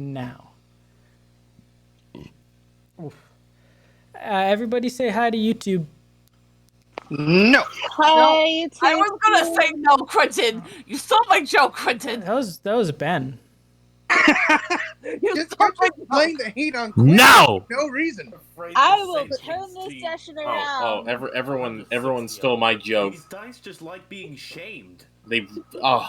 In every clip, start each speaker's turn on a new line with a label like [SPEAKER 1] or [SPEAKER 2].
[SPEAKER 1] now. Oof. Everybody say hi to YouTube.
[SPEAKER 2] No.
[SPEAKER 3] Hi,
[SPEAKER 4] I was gonna say no, Quentin. You stole my joke, Quentin.
[SPEAKER 1] That was Ben.
[SPEAKER 4] You
[SPEAKER 2] Just
[SPEAKER 4] stole my
[SPEAKER 2] just blame
[SPEAKER 4] joke.
[SPEAKER 2] the heat on Quinn.
[SPEAKER 5] No!
[SPEAKER 2] No reason.
[SPEAKER 3] I will turn this session
[SPEAKER 5] Oh,
[SPEAKER 3] around.
[SPEAKER 5] everyone stole my joke.
[SPEAKER 6] These dice just like being shamed.
[SPEAKER 5] They, oh,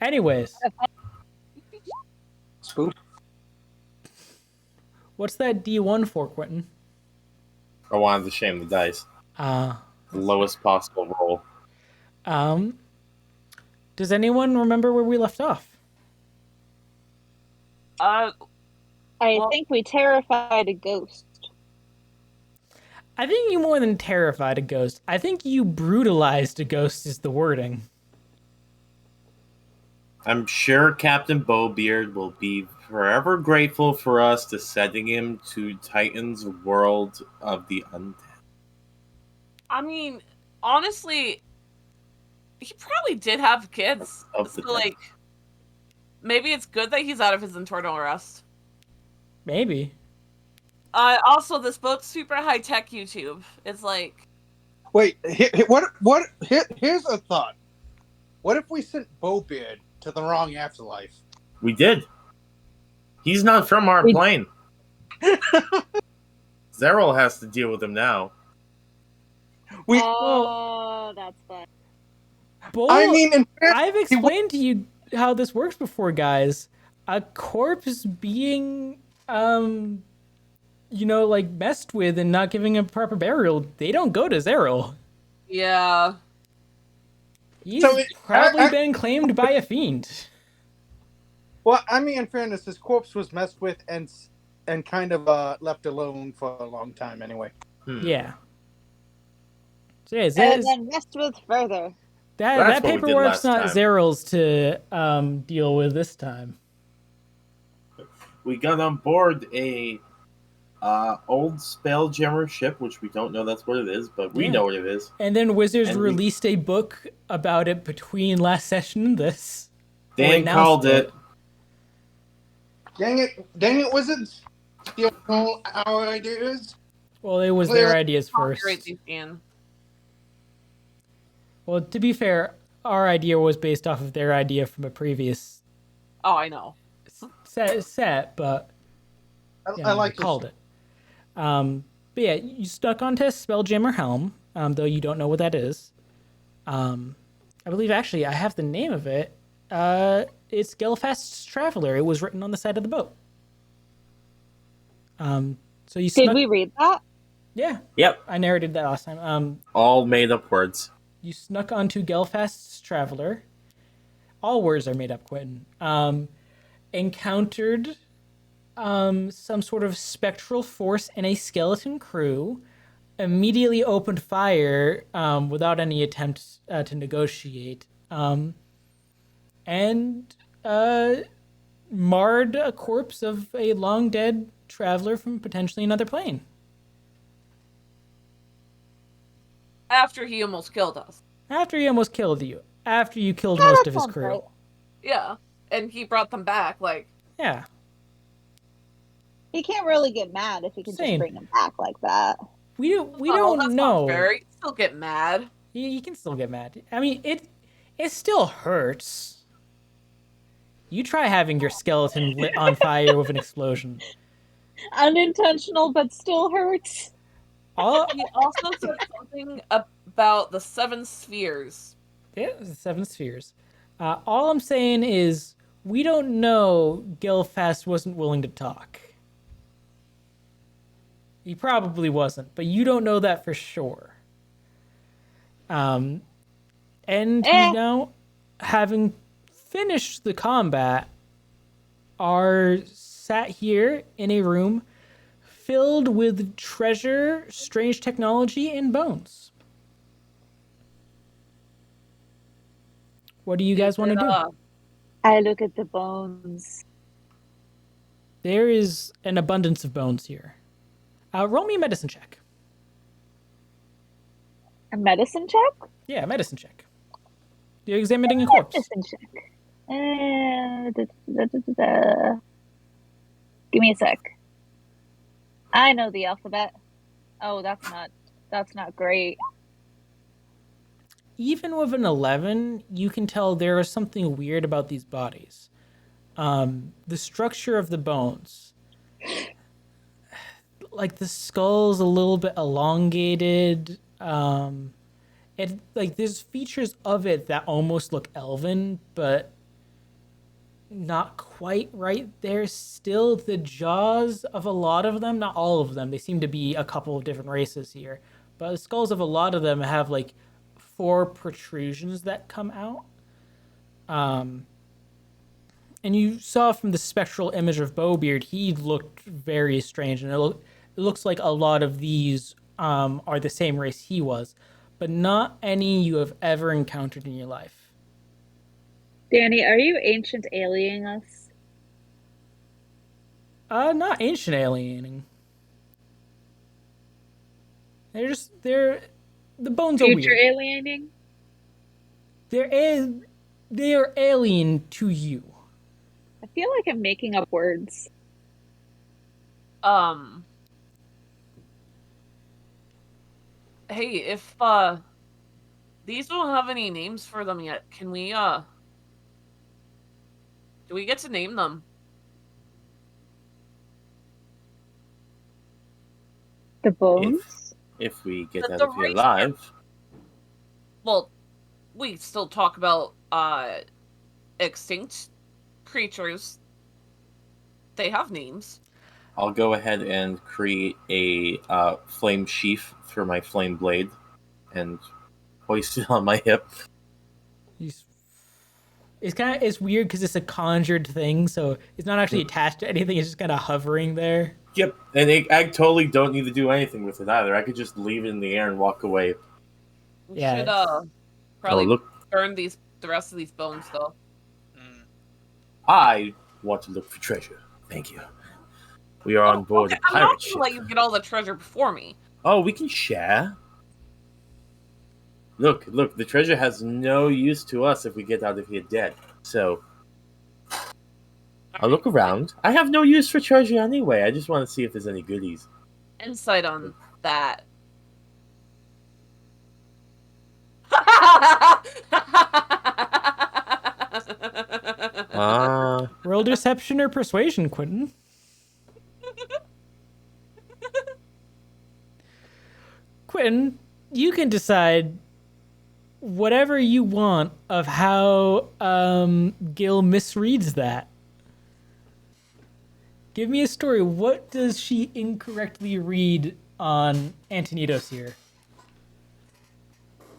[SPEAKER 1] Anyways,
[SPEAKER 2] Spoof.
[SPEAKER 1] what's that D1 for, Quentin?
[SPEAKER 5] I wanted to shame the dice.
[SPEAKER 1] Uh,
[SPEAKER 5] The lowest possible roll.
[SPEAKER 1] Does anyone remember where we left off?
[SPEAKER 3] I think we terrified a ghost.
[SPEAKER 1] I think you more than terrified a ghost. I think you brutalized a ghost is the wording.
[SPEAKER 5] I'm sure Captain Bowbeard will be forever grateful for us to sending him to Titan's world of the undead.
[SPEAKER 4] I mean, honestly, he probably did have kids.
[SPEAKER 5] Of the
[SPEAKER 4] So, like, maybe it's good that he's out of his internal arrest.
[SPEAKER 1] Maybe.
[SPEAKER 4] Also, this book's super high tech YouTube. It's like,
[SPEAKER 2] Wait, here's a thought. What if we sent Bowbeard to the wrong afterlife?
[SPEAKER 5] We did. He's not from our plane. Zeril has to deal with him now.
[SPEAKER 3] That's fun.
[SPEAKER 2] I mean,
[SPEAKER 1] I've explained to you how this works before, guys. A corpse being, like messed with and not giving a proper burial, they don't go to Zeril.
[SPEAKER 4] yeah.
[SPEAKER 1] He's
[SPEAKER 2] So
[SPEAKER 1] probably been claimed by a fiend.
[SPEAKER 2] well, I mean, in fairness, his corpse was messed with and kind of left alone for a long time anyway.
[SPEAKER 1] Yeah. So yeah,
[SPEAKER 3] And then messed with further.
[SPEAKER 1] that
[SPEAKER 5] what we did
[SPEAKER 1] paperwork's
[SPEAKER 5] last
[SPEAKER 1] not
[SPEAKER 5] time.
[SPEAKER 1] Zeril's to deal with this time.
[SPEAKER 5] We got on board a old Spelljammer ship, which we don't know that's what it is, but we
[SPEAKER 1] Yeah.
[SPEAKER 5] know what it is.
[SPEAKER 1] And then Wizards
[SPEAKER 5] And we-
[SPEAKER 1] released a book about it between last session and this.
[SPEAKER 5] Dan
[SPEAKER 1] announced
[SPEAKER 5] called it.
[SPEAKER 2] Dang it, Wizards! Steal all our ideas.
[SPEAKER 1] Well, it was their
[SPEAKER 2] Clear.
[SPEAKER 1] ideas first.
[SPEAKER 4] Copyright these in.
[SPEAKER 1] Well, to be fair, our idea was based off of their idea from a previous
[SPEAKER 4] Oh, I know.
[SPEAKER 1] set, but
[SPEAKER 2] I like
[SPEAKER 1] called
[SPEAKER 2] this.
[SPEAKER 1] it. But yeah, you stuck onto Spelljammer Helm, though you don't know what that is. I believe actually I have the name of it. It's Gelfast's Traveler. It was written on the side of the boat. So you
[SPEAKER 3] Did
[SPEAKER 1] snuck,
[SPEAKER 3] we read that?
[SPEAKER 1] yeah,
[SPEAKER 5] Yep.
[SPEAKER 1] I narrated that last time.
[SPEAKER 5] All made up words.
[SPEAKER 1] You snuck onto Gelfast's Traveler. All words are made up, Quentin. Encountered some sort of spectral force and a skeleton crew. Immediately opened fire without any attempt to negotiate. And marred a corpse of a long dead traveler from potentially another plane.
[SPEAKER 4] After he almost killed us.
[SPEAKER 1] After he almost killed you. After you killed most
[SPEAKER 3] that
[SPEAKER 1] of his
[SPEAKER 3] sounds
[SPEAKER 1] crew.
[SPEAKER 3] right.
[SPEAKER 4] Yeah. And he brought them back. Like,
[SPEAKER 1] Yeah.
[SPEAKER 3] He can't really get mad if he can
[SPEAKER 1] Same.
[SPEAKER 3] just bring him back like that.
[SPEAKER 1] We
[SPEAKER 4] oh,
[SPEAKER 1] don't
[SPEAKER 4] that's
[SPEAKER 1] know.
[SPEAKER 4] not fair. You can still get mad.
[SPEAKER 1] You can still get mad. I mean, it still hurts. You try having your skeleton lit on fire with an explosion.
[SPEAKER 3] Unintentional, but still hurts.
[SPEAKER 1] All
[SPEAKER 4] He also said something about the 7 spheres.
[SPEAKER 1] yeah, the 7 spheres. All I'm saying is we don't know Gelfast wasn't willing to talk. He probably wasn't, but you don't know that for sure. And having finished the combat, are sat here in a room filled with treasure, strange technology, and bones. What do you guys want to do?
[SPEAKER 3] I look at the bones.
[SPEAKER 1] There is an abundance of bones here. Roll me a medicine check.
[SPEAKER 3] A medicine check?
[SPEAKER 1] Yeah, medicine check. You're examining a corpse.
[SPEAKER 3] Medicine check. Give me a sec. I know the alphabet. Oh, that's not great.
[SPEAKER 1] Even with an 11, you can tell there is something weird about these bodies. The structure of the bones. Like the skull's a little bit elongated. It like there's features of it that almost look elven, but not quite right. There's still the jaws of a lot of them, not all of them. They seem to be a couple of different races here, but the skulls of a lot of them have like 4 protrusions that come out. And you saw from the spectral image of Bowbeard, he looked very strange, and it looks like a lot of these are the same race he was, but not any you have ever encountered in your life.
[SPEAKER 3] Danny, are you ancient aliening us?
[SPEAKER 1] Not ancient aliening. They're the bones are
[SPEAKER 3] Future
[SPEAKER 1] weird.
[SPEAKER 3] aliening?
[SPEAKER 1] They are alien to you.
[SPEAKER 3] I feel like I'm making up words.
[SPEAKER 4] Hey, if these don't have any names for them yet, can we do we get to name them?
[SPEAKER 3] The bones?
[SPEAKER 5] If we get
[SPEAKER 4] The
[SPEAKER 5] out of here
[SPEAKER 4] race-
[SPEAKER 5] alive.
[SPEAKER 4] Well, we still talk about extinct creatures. They have names.
[SPEAKER 5] I'll go ahead and create a flame sheath for my flame blade and hoist it on my hip.
[SPEAKER 1] It's weird because it's a conjured thing, so it's not actually attached to anything. It's just kind of hovering there.
[SPEAKER 5] Yep, and I totally don't need to do anything with it either. I could just leave it in the air and walk away.
[SPEAKER 4] We
[SPEAKER 1] Yeah,
[SPEAKER 4] should
[SPEAKER 1] it's-
[SPEAKER 4] probably
[SPEAKER 5] Oh, look,
[SPEAKER 4] burn the rest of these bones though.
[SPEAKER 5] I want to look for treasure. Thank you. We are on board
[SPEAKER 4] Okay,
[SPEAKER 5] a
[SPEAKER 4] I'm not
[SPEAKER 5] pirate
[SPEAKER 4] gonna
[SPEAKER 5] ship.
[SPEAKER 4] let you get all the treasure before me.
[SPEAKER 5] Oh, we can share. Look, the treasure has no use to us if we get out of here dead. So, I'll look around. I have no use for treasure anyway. I just want to see if there's any goodies.
[SPEAKER 4] Insight on that.
[SPEAKER 1] Roll deception or persuasion, Quentin. Quentin, you can decide whatever you want of how Gil misreads that. Give me a story. What does she incorrectly read on Antonitos here?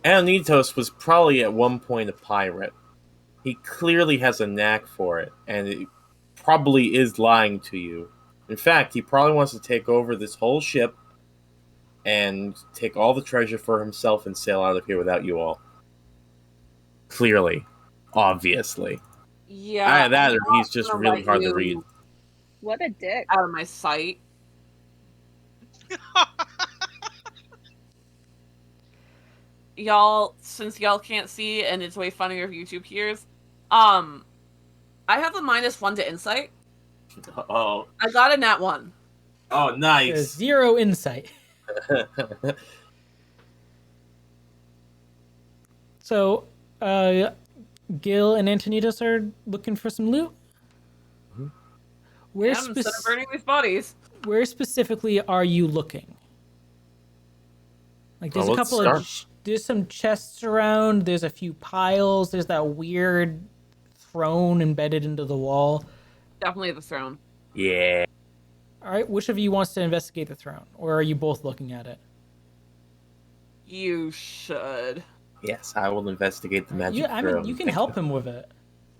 [SPEAKER 5] Antonitos was probably at one point a pirate. He clearly has a knack for it, and it probably is lying to you. In fact, he probably wants to take over this whole ship and take all the treasure for himself and sail out of here without you all. Clearly. Obviously.
[SPEAKER 4] Yeah.
[SPEAKER 5] Either that or
[SPEAKER 4] I'm
[SPEAKER 5] he's
[SPEAKER 4] not
[SPEAKER 5] just
[SPEAKER 4] gonna
[SPEAKER 5] really
[SPEAKER 4] let
[SPEAKER 5] hard to
[SPEAKER 4] you
[SPEAKER 5] read.
[SPEAKER 3] What a dick.
[SPEAKER 4] Out of my sight. Y'all, since y'all can't see and it's way funnier if YouTube hears, I have the -1 to insight.
[SPEAKER 5] Oh,
[SPEAKER 4] I got a nat 1.
[SPEAKER 5] oh,
[SPEAKER 1] There's
[SPEAKER 5] nice.
[SPEAKER 1] 0 insight. So, Gil and Antonitos are looking for some loot. Where,
[SPEAKER 4] Instead of burning these bodies.
[SPEAKER 1] where specifically are you looking? Like, there's
[SPEAKER 5] Well,
[SPEAKER 1] a
[SPEAKER 5] let's
[SPEAKER 1] couple of
[SPEAKER 5] start.
[SPEAKER 1] there's some chests around. There's a few piles. There's that weird throne embedded into the wall.
[SPEAKER 4] Definitely the throne.
[SPEAKER 5] Yeah.
[SPEAKER 1] All right, which of you wants to investigate the throne, or are you both looking at it?
[SPEAKER 4] You should.
[SPEAKER 5] Yes, I will investigate the magic
[SPEAKER 1] You, I
[SPEAKER 5] throne.
[SPEAKER 1] mean, you can
[SPEAKER 5] Thank
[SPEAKER 1] help him with it.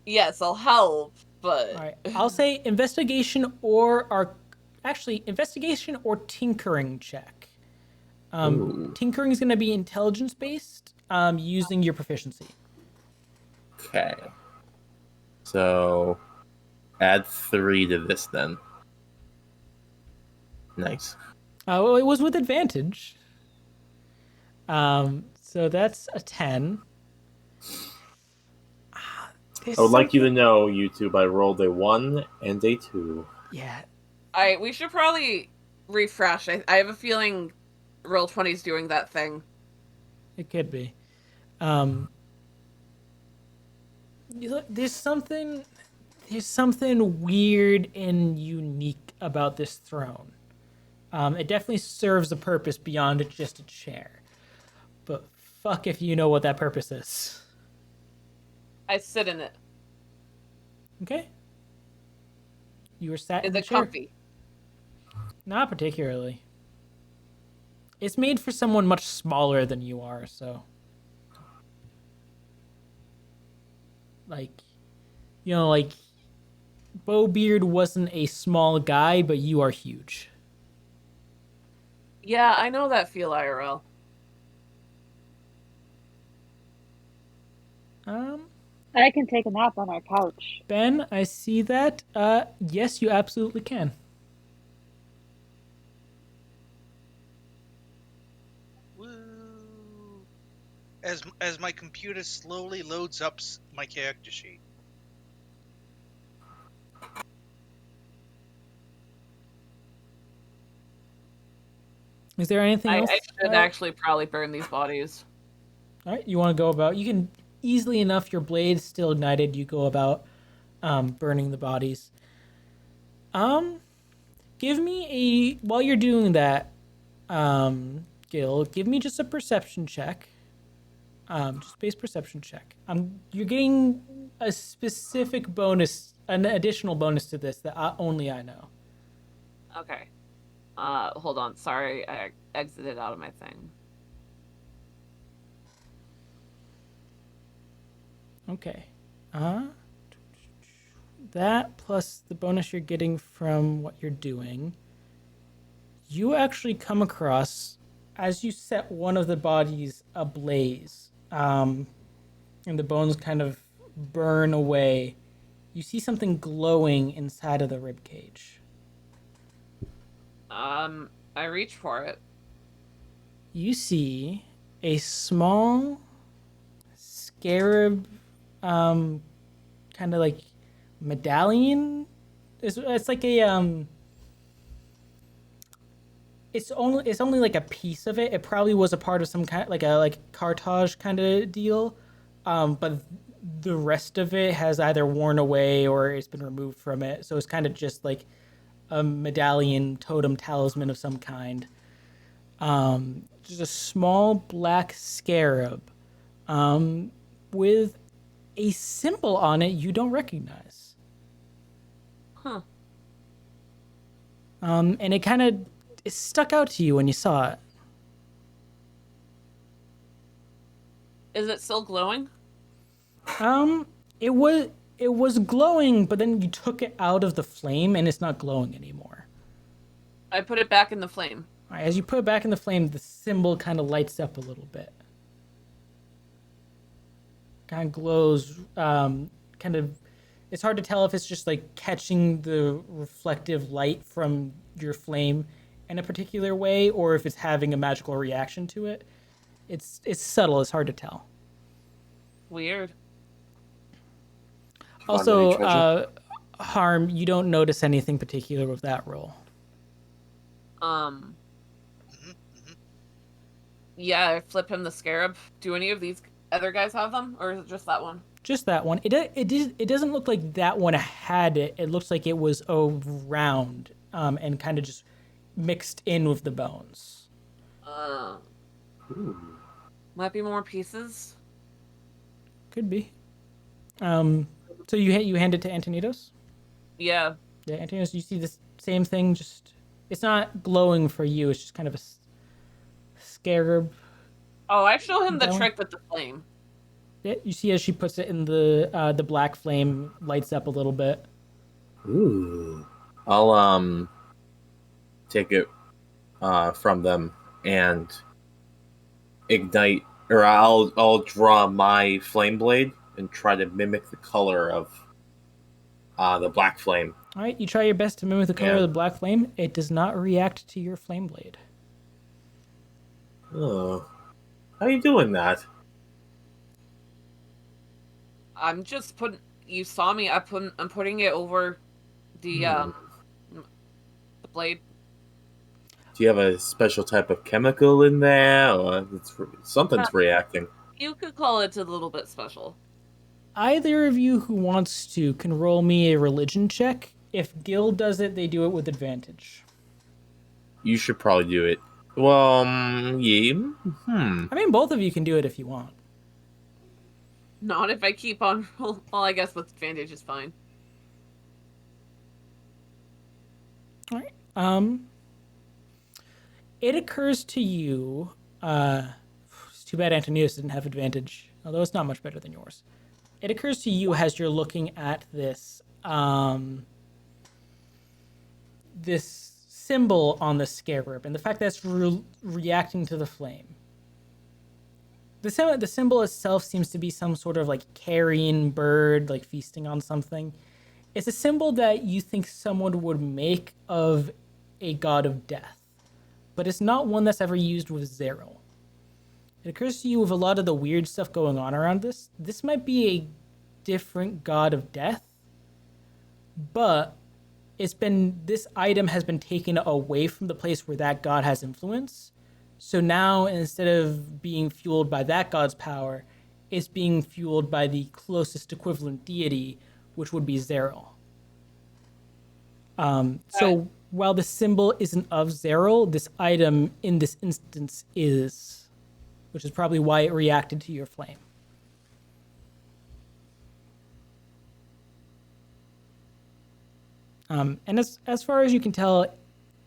[SPEAKER 4] Yes, I'll help, but
[SPEAKER 1] All right, I'll say investigation or investigation or tinkering check.
[SPEAKER 5] Ooh.
[SPEAKER 1] Tinkering is going to be intelligence based, using your proficiency.
[SPEAKER 5] Okay. So, add 3 to this then. Nice.
[SPEAKER 1] Well, it was with advantage. So that's a 10.
[SPEAKER 5] I would like you to know, YouTube, I rolled a 1 and a 2.
[SPEAKER 1] Yeah.
[SPEAKER 4] We should probably refresh. I have a feeling Roll20's doing that thing.
[SPEAKER 1] It could be. There's something weird and unique about this throne. It definitely serves a purpose beyond just a chair. But fuck if you know what that purpose is.
[SPEAKER 4] I sit in it.
[SPEAKER 1] Okay. You were sat in
[SPEAKER 4] Is
[SPEAKER 1] the
[SPEAKER 4] it
[SPEAKER 1] chair.
[SPEAKER 4] comfy?
[SPEAKER 1] Not particularly. It's made for someone much smaller than you are, so. Like, Bowbeard wasn't a small guy, but you are huge.
[SPEAKER 4] Yeah, I know that feel, IRL.
[SPEAKER 3] I can take a nap on our couch.
[SPEAKER 1] Ben, I see that. Yes, you absolutely can.
[SPEAKER 7] Woo! As my computer slowly loads up my character sheet.
[SPEAKER 1] Is there anything else?
[SPEAKER 4] I should actually probably burn these bodies.
[SPEAKER 1] All right, you want to go about? You can easily enough. Your blade's still ignited. You go about burning the bodies. Give me while you're doing that, Gil. Give me just a perception check. Just base perception check. You're getting a specific bonus, an additional bonus to this that only I know.
[SPEAKER 4] Okay. Hold on. Sorry, I exited out of my thing.
[SPEAKER 1] Okay. That plus the bonus you're getting from what you're doing. You actually come across, as you set one of the bodies ablaze, and the bones kind of burn away, you see something glowing inside of the rib cage.
[SPEAKER 4] I reach for it.
[SPEAKER 1] You see a small scarab, kind of like medallion. It's like a It's only like a piece of it. It probably was a part of some kind like Carthage kind of deal, but the rest of it has either worn away or it's been removed from it. So it's kind of just like a medallion, totem, talisman of some kind. Just a small black scarab, with a symbol on it you don't recognize.
[SPEAKER 4] Huh.
[SPEAKER 1] And it stuck out to you when you saw it.
[SPEAKER 4] Is it still glowing?
[SPEAKER 1] It was glowing, but then you took it out of the flame and it's not glowing anymore.
[SPEAKER 4] I put it back in the flame.
[SPEAKER 1] All right, as you put it back in the flame, the symbol kind of lights up a little bit. Kind of glows, it's hard to tell if it's just like catching the reflective light from your flame in a particular way or if it's having a magical reaction to it. It's subtle, it's hard to tell.
[SPEAKER 4] Weird.
[SPEAKER 1] Also, Harm, you don't notice anything particular with that roll.
[SPEAKER 4] Yeah, I flip him the scarab. Do any of these other guys have them, or is it just that one?
[SPEAKER 1] Just that one. It doesn't look like that one had it. It looks like it was around, and kind of just mixed in with the bones.
[SPEAKER 4] Might be more pieces.
[SPEAKER 1] Could be. So you hand it to Antonitos?
[SPEAKER 4] Yeah.
[SPEAKER 1] Yeah, Antonitos, you see the same thing, just it's not glowing for you, it's just kind of a scarab.
[SPEAKER 4] Oh, I show him the
[SPEAKER 1] That
[SPEAKER 4] trick with the flame.
[SPEAKER 1] Yeah, you see as she puts it in the black flame lights up a little bit.
[SPEAKER 5] Ooh. I'll take it from them and ignite, or I'll draw my flame blade and try to mimic the color of the black flame.
[SPEAKER 1] All right, you try your best to mimic the color
[SPEAKER 5] Yeah.
[SPEAKER 1] of the black flame. It does not react to your flame blade.
[SPEAKER 5] Oh, how are you doing that?
[SPEAKER 4] I'm just putting. you saw me. I'm putting it over the blade.
[SPEAKER 5] Do you have a special type of chemical in there, or something's reacting?
[SPEAKER 4] You could call it a little bit special.
[SPEAKER 1] Either of you who wants to can roll me a religion check. If Gil does it, they do it with advantage.
[SPEAKER 5] You should probably do it. Well, yeah.
[SPEAKER 1] I mean, both of you can do it if you want.
[SPEAKER 4] Not if I keep on roll. Well, I guess with advantage is fine.
[SPEAKER 1] All right. It occurs to you. It's too bad Antonius didn't have advantage, although it's not much better than yours. It occurs to you as you're looking at this this symbol on the scarab and the fact that it's reacting to the flame. The symbol itself seems to be some sort of like carrion bird, like feasting on something. It's a symbol that you think someone would make of a god of death, but it's not one that's ever used with Zero. It occurs to you with a lot of the weird stuff going on around this. This might be a different god of death, but this item has been taken away from the place where that god has influence. So now, instead of being fueled by that god's power, it's being fueled by the closest equivalent deity, which would be Zeril. So while the symbol isn't of Zeril, this item in this instance is, which is probably why it reacted to your flame. And as far as you can tell,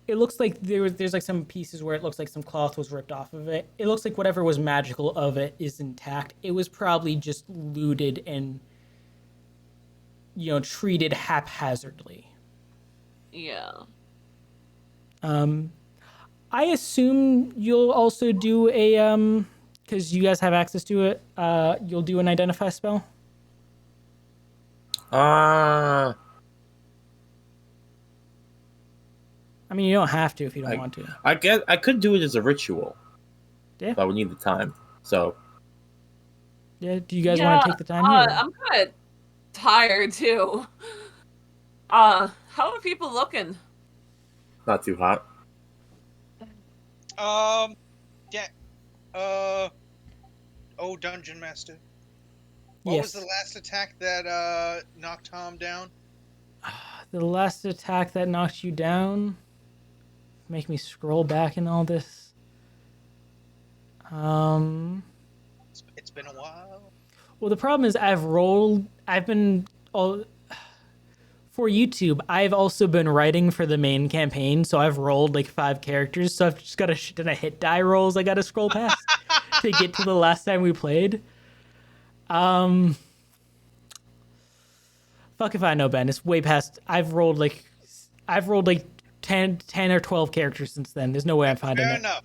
[SPEAKER 1] it looks like there's like some pieces where it looks like some cloth was ripped off of it. It looks like whatever was magical of it is intact. It was probably just looted and, treated haphazardly.
[SPEAKER 4] Yeah.
[SPEAKER 1] I assume you'll also do a because you guys have access to it. You'll do an identify spell. I mean, you don't have to if you don't want to.
[SPEAKER 5] I could do it as a ritual.
[SPEAKER 1] Yeah.
[SPEAKER 5] But I would need the time. So.
[SPEAKER 1] Yeah. Do you guys want to take the time here?
[SPEAKER 4] I'm kind of tired too. How are people looking?
[SPEAKER 5] Not too hot.
[SPEAKER 7] Yeah. Dungeon Master. What
[SPEAKER 1] Yes.
[SPEAKER 7] was the last attack that knocked Tom down?
[SPEAKER 1] The last attack that knocked you down. Make me scroll back in all this.
[SPEAKER 7] It's been a while.
[SPEAKER 1] Well, the problem is for YouTube, I've also been writing for the main campaign, so I've rolled like 5 characters, so I've just got a shit ton of hit die rolls I gotta scroll past to get to the last time we played. Fuck if I know, Ben. It's way past. I've rolled like 10 or 12 characters since then. There's no way I'm finding it.
[SPEAKER 7] Fair enough.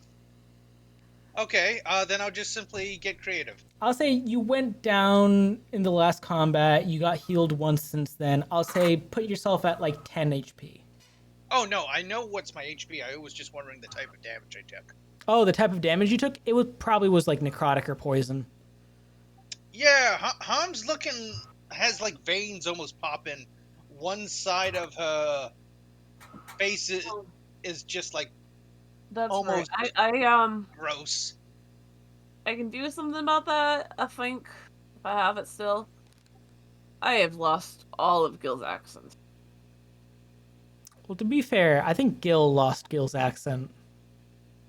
[SPEAKER 7] Okay, then I'll just simply get creative.
[SPEAKER 1] I'll say you went down in the last combat. You got healed once since then. I'll say put yourself at like 10 HP.
[SPEAKER 7] Oh no, I know what's my HP. I was just wondering the type of damage I took.
[SPEAKER 1] Oh, the type of damage you took? It probably was like necrotic or poison.
[SPEAKER 7] Yeah, Ham's has like veins almost popping. One side of her face is just like
[SPEAKER 4] That's
[SPEAKER 7] almost
[SPEAKER 4] right. I
[SPEAKER 7] gross.
[SPEAKER 4] I can do something about that, I think, if I have it still. I have lost all of Gil's accent.
[SPEAKER 1] Well, to be fair, I think Gil lost Gil's accent.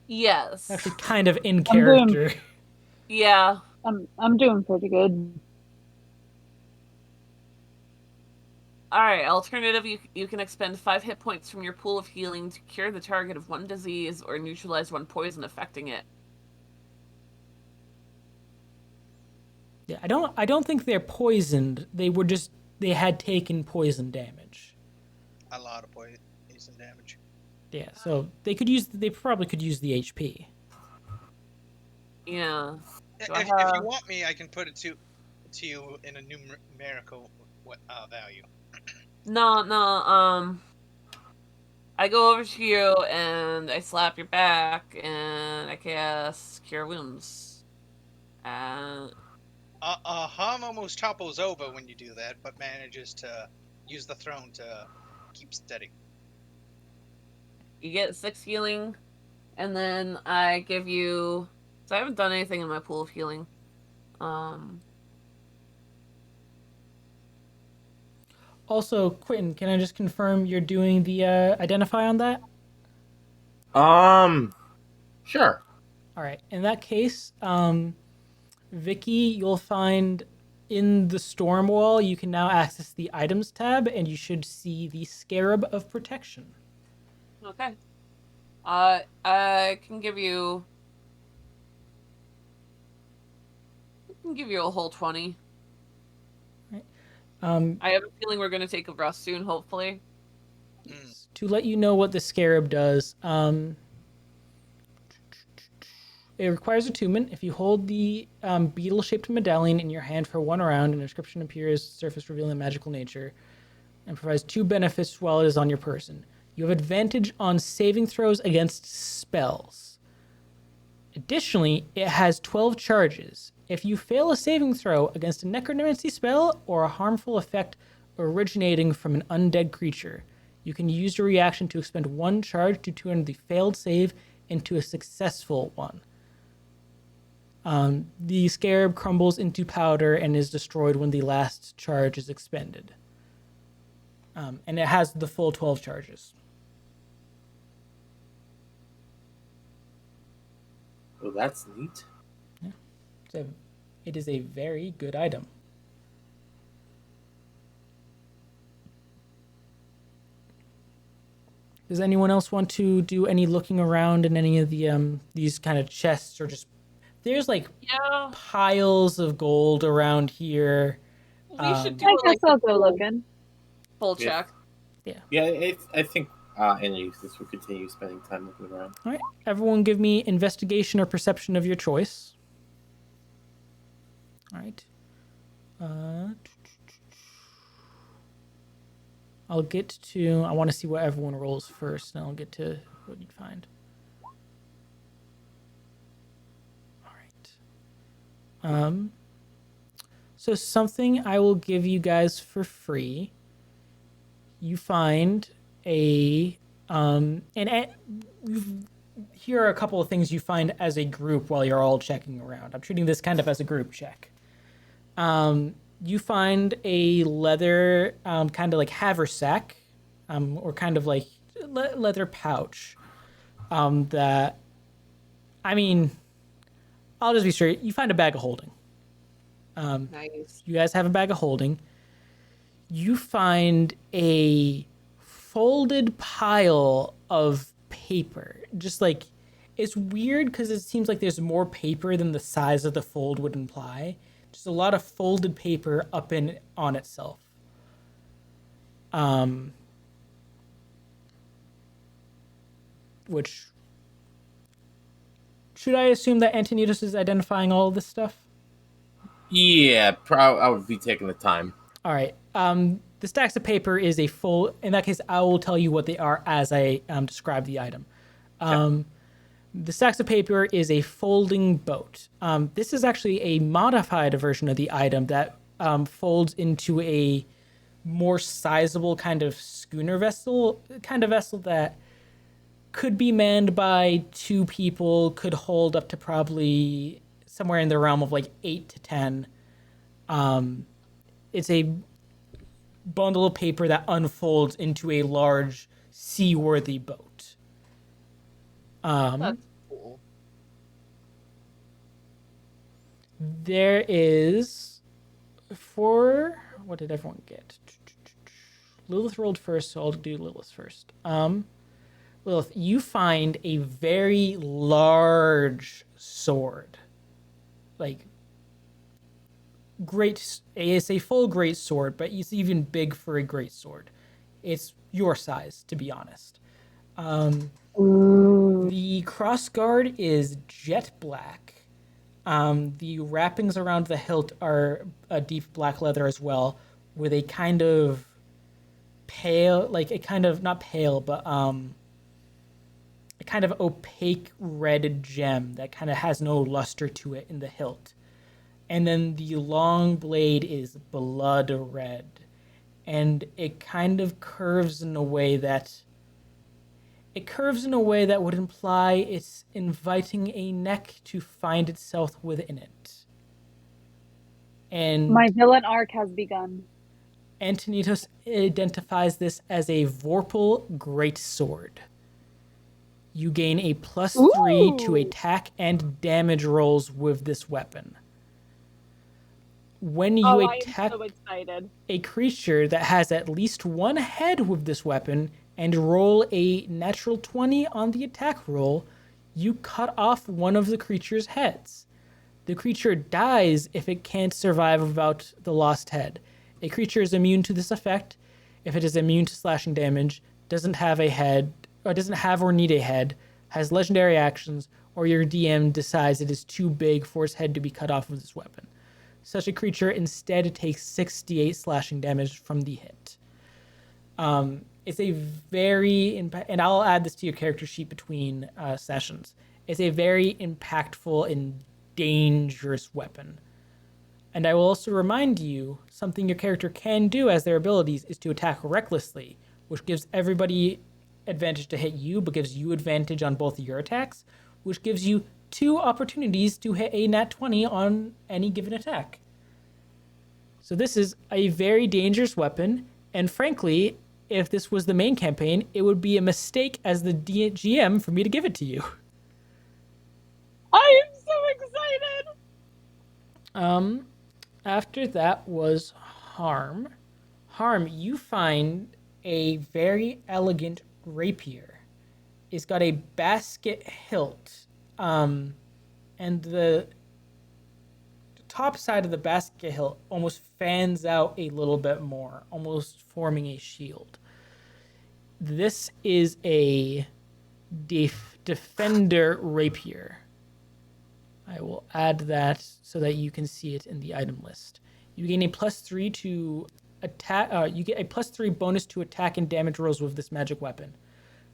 [SPEAKER 4] Yes.
[SPEAKER 1] Actually, kind of in character.
[SPEAKER 4] Yeah.
[SPEAKER 3] I'm doing pretty good.
[SPEAKER 4] Alright, alternative, you can expend 5 hit points from your pool of healing to cure the target of 1 disease or neutralize 1 poison affecting it.
[SPEAKER 1] Yeah, I don't think they're poisoned. They had taken poison damage.
[SPEAKER 7] A lot of poison damage.
[SPEAKER 1] Yeah, so they probably could use the HP.
[SPEAKER 4] Yeah.
[SPEAKER 7] If
[SPEAKER 4] Do I
[SPEAKER 7] you want me, I can put it to you in a numerical value.
[SPEAKER 4] No, I go over to you and I slap your back and I cast Cure Wounds.
[SPEAKER 7] Hum almost topples over when you do that, but manages to use the throne to keep steady.
[SPEAKER 4] You get 6 healing, and then I give you. So I haven't done anything in my pool of healing.
[SPEAKER 1] Also, Quentin, can I just confirm you're doing the identify on that?
[SPEAKER 5] Sure.
[SPEAKER 1] All right. In that case, Vicky, you'll find in the storm wall, you can now access the items tab, and you should see the Scarab of Protection.
[SPEAKER 4] Okay. I can give you. I can give you a whole 20. I have a feeling we're going to take a rest soon, hopefully.
[SPEAKER 1] To let you know what the Scarab does, it requires attunement. If you hold the beetle-shaped medallion in your hand for 1 round, an inscription appears surface revealing magical nature and provides 2 benefits while it is on your person. You have advantage on saving throws against spells. Additionally, it has 12 charges. If you fail a saving throw against a necromancy spell or a harmful effect originating from an undead creature, you can use your reaction to expend 1 charge to turn the failed save into a successful one. The Scarab crumbles into powder and is destroyed when the last charge is expended. And it has the full 12 charges.
[SPEAKER 5] Well, that's neat.
[SPEAKER 1] It is a very good item. Does anyone else want to do any looking around in any of the these kind of chests, or just there's like piles of gold around here.
[SPEAKER 4] We should do
[SPEAKER 3] I
[SPEAKER 4] a
[SPEAKER 3] guess I'll go looking.
[SPEAKER 4] full
[SPEAKER 5] Yeah.
[SPEAKER 4] check.
[SPEAKER 5] Yeah, I think Annalise will continue spending time looking around.
[SPEAKER 1] All right, everyone, give me investigation or perception of your choice. All right. I'll get to. I want to see what everyone rolls first, and I'll get to what you'd find. All right. So something I will give you guys for free. You find a here are a couple of things you find as a group while you're all checking around. I'm treating this kind of as a group check. You find a leather kind of like haversack, or kind of like leather pouch. That, I mean, I'll just be straight. You find a bag of holding.
[SPEAKER 4] Nice.
[SPEAKER 1] You guys have a bag of holding. You find a folded pile of paper. Just like, it's weird because it seems like there's more paper than the size of the fold would imply. Just a lot of folded paper up in on itself. Which, should I assume that Antonius is identifying all of this stuff?
[SPEAKER 5] Yeah, I would be taking the time.
[SPEAKER 1] All right. The stacks of paper is a full. In that case, I will tell you what they are as I describe the item. The stacks of paper is a folding boat. This is actually a modified version of the item that folds into a more sizable kind of schooner vessel, kind of vessel that could be manned by 2 people, could hold up to probably somewhere in the realm of like 8 to 10. It's a bundle of paper that unfolds into a large seaworthy boat.
[SPEAKER 4] That's cool.
[SPEAKER 1] There is what did everyone get? Lilith rolled first, so I'll do Lilith first. Lilith, you find a very large sword. Like, it's a full great sword, but it's even big for a great sword. It's your size, to be honest. The crossguard is jet black. The wrappings around the hilt are a deep black leather as well, with a kind of pale, like a kind of, not pale, but a kind of opaque red gem that kind of has no luster to it in the hilt. and then the long blade is blood red, and it kind of curves in a way that would imply it's inviting a neck to find itself within it. And
[SPEAKER 3] My villain arc has begun.
[SPEAKER 1] Antonitos identifies this as a Vorpal Greatsword. You gain a +3 to
[SPEAKER 3] Ooh.
[SPEAKER 1] attack and damage rolls with this weapon. When you
[SPEAKER 3] I
[SPEAKER 1] attack
[SPEAKER 3] am so excited.
[SPEAKER 1] a creature that has at least one head with this weapon and roll a natural 20 on the attack roll, you cut off one of the creature's heads. The creature dies if it can't survive without the lost head. A creature is immune to this effect if it is immune to slashing damage, doesn't have a head, or doesn't have or need a head, has legendary actions, or your DM decides it is too big for its head to be cut off with this weapon. Such a creature instead takes 6d8 slashing damage from the hit. It's a very, and I'll add this to your character sheet between sessions. It's a very impactful and dangerous weapon. And I will also remind you, something your character can do as their abilities is to attack recklessly, which gives everybody advantage to hit you, but gives you advantage on both of your attacks, which gives you 2 opportunities to hit a nat 20 on any given attack. So this is a very dangerous weapon, and frankly, if this was the main campaign, it would be a mistake as the GM for me to give it to you.
[SPEAKER 3] I am so excited!
[SPEAKER 1] After that was Harm. Harm, you find a very elegant rapier. It's got a basket hilt, and the top side of the basket hilt almost fans out a little bit more, almost forming a shield. This is a defender rapier. I will add that so that you can see it in the item list. You gain a +3 to attack. You get a +3 bonus to attack and damage rolls with this magic weapon.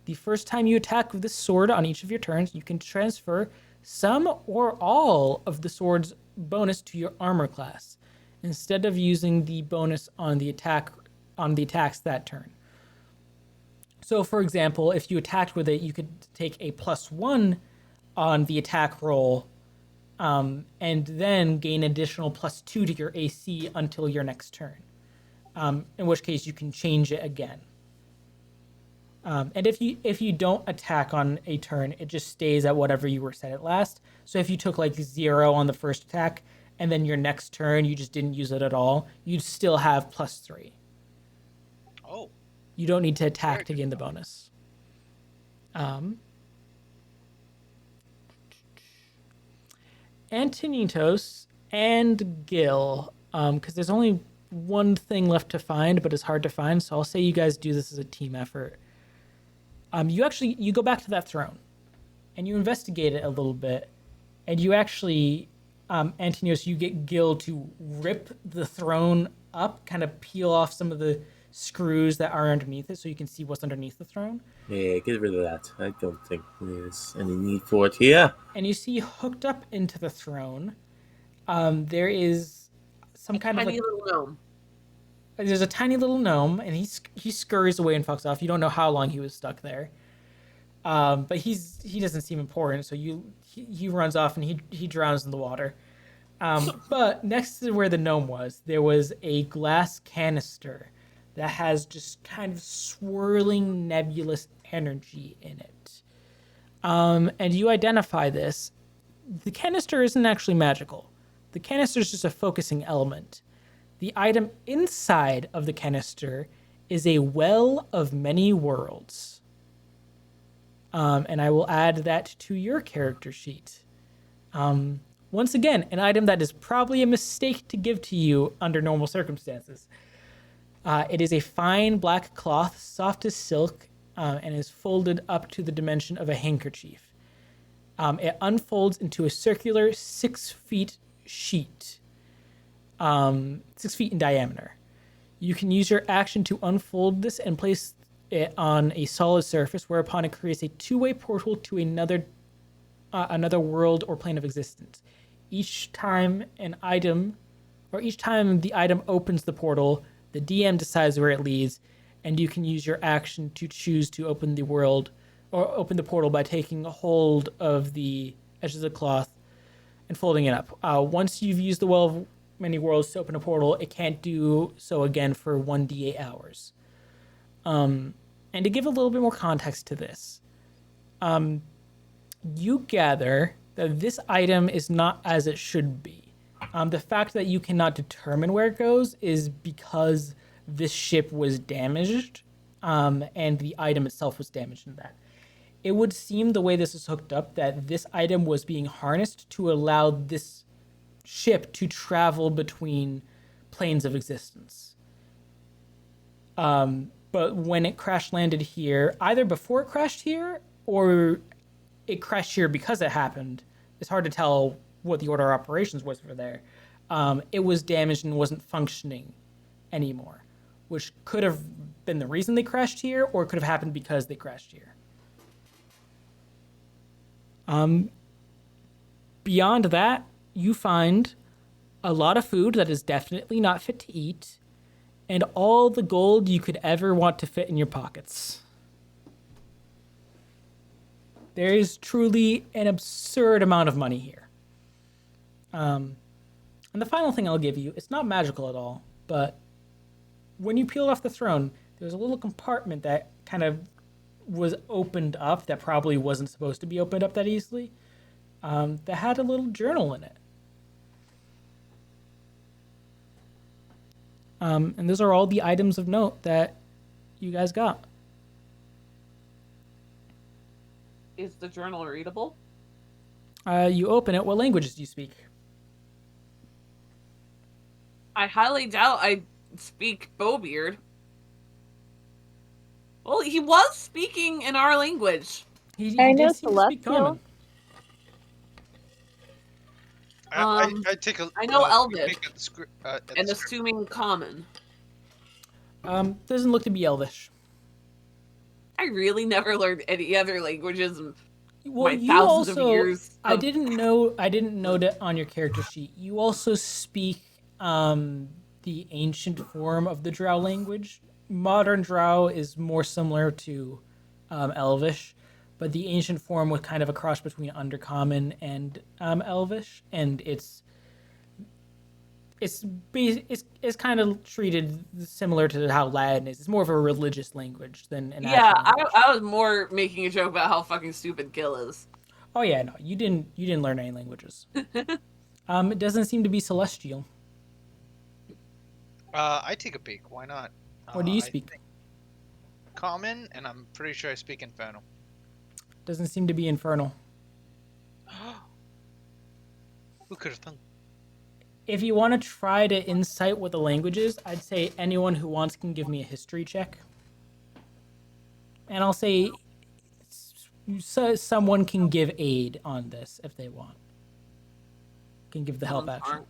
[SPEAKER 1] The first time you attack with this sword on each of your turns, you can transfer some or all of the sword's bonus to your armor class, instead of using the bonus on the attacks that turn. So, for example, if you attacked with it, you could take a +1 on the attack roll, and then gain additional +2 to your AC until your next turn. In which case you can change it again. And if you don't attack on a turn, it just stays at whatever you were set at last. So if you took like 0 on the first attack, and then your next turn you just didn't use it at all, you'd still have +3.
[SPEAKER 7] Oh,
[SPEAKER 1] You don't need to attack to gain the bonus. Antonitos and Gil, because there's only one thing left to find, but it's hard to find, so I'll say you guys do this as a team effort. You go back to that throne, and you investigate it a little bit, and you actually, Antonios, you get Gil to rip the throne up, kind of peel off some of the screws that are underneath it so you can see what's underneath the throne.
[SPEAKER 5] Yeah, get rid of that. I don't think there's any need for it here.
[SPEAKER 1] And you see hooked up into the throne, there is some kind of
[SPEAKER 4] Tiny
[SPEAKER 1] like,
[SPEAKER 4] little gnome.
[SPEAKER 1] there's a tiny little gnome, and he scurries away and fucks off. You don't know how long he was stuck there, but he doesn't seem important, so he runs off and he drowns in the water. But next to where the gnome was, there was a glass canister that has just kind of swirling nebulous energy in it. And you identify this. The canister isn't actually magical. The canister is just a focusing element. The item inside of the canister is a well of many worlds. And I will add that to your character sheet. Once again, an item that is probably a mistake to give to you under normal circumstances. It is a fine black cloth, soft as silk, and is folded up to the dimension of a handkerchief. It unfolds into a circular 6 feet sheet, 6 feet in diameter. You can use your action to unfold this and place it on a solid surface, whereupon it creates a 2-way portal to another world or plane of existence. each time an item, or each time the item opens the portal, the DM decides where it leads, and you can use your action to choose to open the world or open the portal by taking a hold of the edges of the cloth and folding it up. Once you've used the Well of Many Worlds to open a portal, it can't do so again for 1d8 hours. And to give a little bit more context to this, you gather that this item is not as it should be. The fact that you cannot determine where it goes is because this ship was damaged, and the item itself was damaged in that. It would seem the way this is hooked up that this item was being harnessed to allow this ship to travel between planes of existence. But when it crash landed here, either before it crashed here or it crashed here because it happened, it's hard to tell what the order of operations was for there. It was damaged and wasn't functioning anymore, which could have been the reason they crashed here, or it could have happened because they crashed here. Beyond that, you find a lot of food that is definitely not fit to eat, and all the gold you could ever want to fit in your pockets. There is truly an absurd amount of money here. And the final thing I'll give you, it's not magical at all, but when you peeled off the throne, there's a little compartment that kind of was opened up that probably wasn't supposed to be opened up that easily, that had a little journal in it. And those are all the items of note that you guys got.
[SPEAKER 4] Is the journal readable?
[SPEAKER 1] You open it. What languages do you speak?
[SPEAKER 4] I highly doubt I speak Bowbeard. Well, he was speaking in our language.
[SPEAKER 1] He
[SPEAKER 3] I
[SPEAKER 1] did
[SPEAKER 3] know
[SPEAKER 1] seem to speak
[SPEAKER 3] Celestial.
[SPEAKER 1] Common.
[SPEAKER 7] I take a.
[SPEAKER 4] I know Elvish.
[SPEAKER 7] peek at the script, at the
[SPEAKER 4] And
[SPEAKER 7] script.
[SPEAKER 4] assuming common.
[SPEAKER 1] Doesn't look to be Elvish.
[SPEAKER 4] I really never learned any other languages in
[SPEAKER 1] Well,
[SPEAKER 4] my
[SPEAKER 1] you
[SPEAKER 4] thousands
[SPEAKER 1] also,
[SPEAKER 4] of years.
[SPEAKER 1] I didn't note it on your character sheet. You also speak the ancient form of the Drow language. Modern Drow is more similar to Elvish, but the ancient form was kind of a cross between Undercommon and Elvish, and it's kind of treated similar to how Latin is. It's more of a religious language than an
[SPEAKER 4] Yeah,
[SPEAKER 1] actual language.
[SPEAKER 4] I was more making a joke about how fucking stupid Gil is.
[SPEAKER 1] Oh yeah, no, you didn't learn any languages. It doesn't seem to be Celestial.
[SPEAKER 7] I take a peek. Why not?
[SPEAKER 1] What do you
[SPEAKER 7] I
[SPEAKER 1] speak?
[SPEAKER 7] think Common, and I'm pretty sure I speak Infernal.
[SPEAKER 1] Doesn't seem to be Infernal.
[SPEAKER 7] Who could have thunk?
[SPEAKER 1] If you want to try to insight what the language is, I'd say anyone who wants can give me a history check. And I'll say someone can give aid on this if they want. Can give the help
[SPEAKER 4] Someone's
[SPEAKER 1] action.
[SPEAKER 4] arm.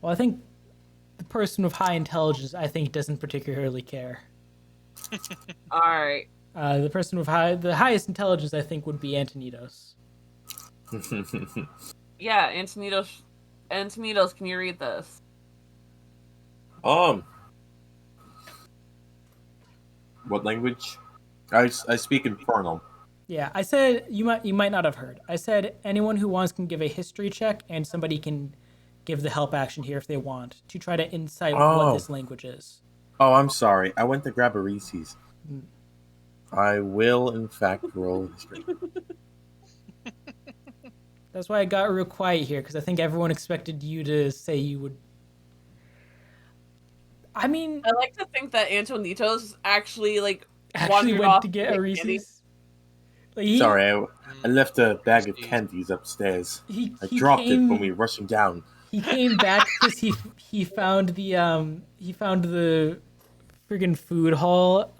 [SPEAKER 1] Well, I think the person with high intelligence, I think, doesn't particularly care.
[SPEAKER 4] All right.
[SPEAKER 1] The person with the highest intelligence, I think, would be Antonitos.
[SPEAKER 4] Yeah, Antonitos, can you read this?
[SPEAKER 5] What language? I speak Infernal.
[SPEAKER 1] Yeah, I said you might not have heard. I said anyone who wants can give a history check, and somebody can give the help action here if they want to try to insight what
[SPEAKER 5] Oh.
[SPEAKER 1] this language is.
[SPEAKER 5] Oh, I'm sorry. I went to grab a Reese's. I will, in fact, roll history.
[SPEAKER 1] That's why I got real quiet here, because I think everyone expected you to say you would. I mean,
[SPEAKER 4] I like to think that Antonitos actually
[SPEAKER 1] actually
[SPEAKER 4] wandered
[SPEAKER 1] went
[SPEAKER 4] off
[SPEAKER 1] to get a
[SPEAKER 4] get candy.
[SPEAKER 1] Reese's. Like, he,
[SPEAKER 5] Sorry, I left a bag of candies upstairs.
[SPEAKER 1] He
[SPEAKER 5] I dropped
[SPEAKER 1] came,
[SPEAKER 5] it when we were rushing down.
[SPEAKER 1] He came back because he found the friggin' food hall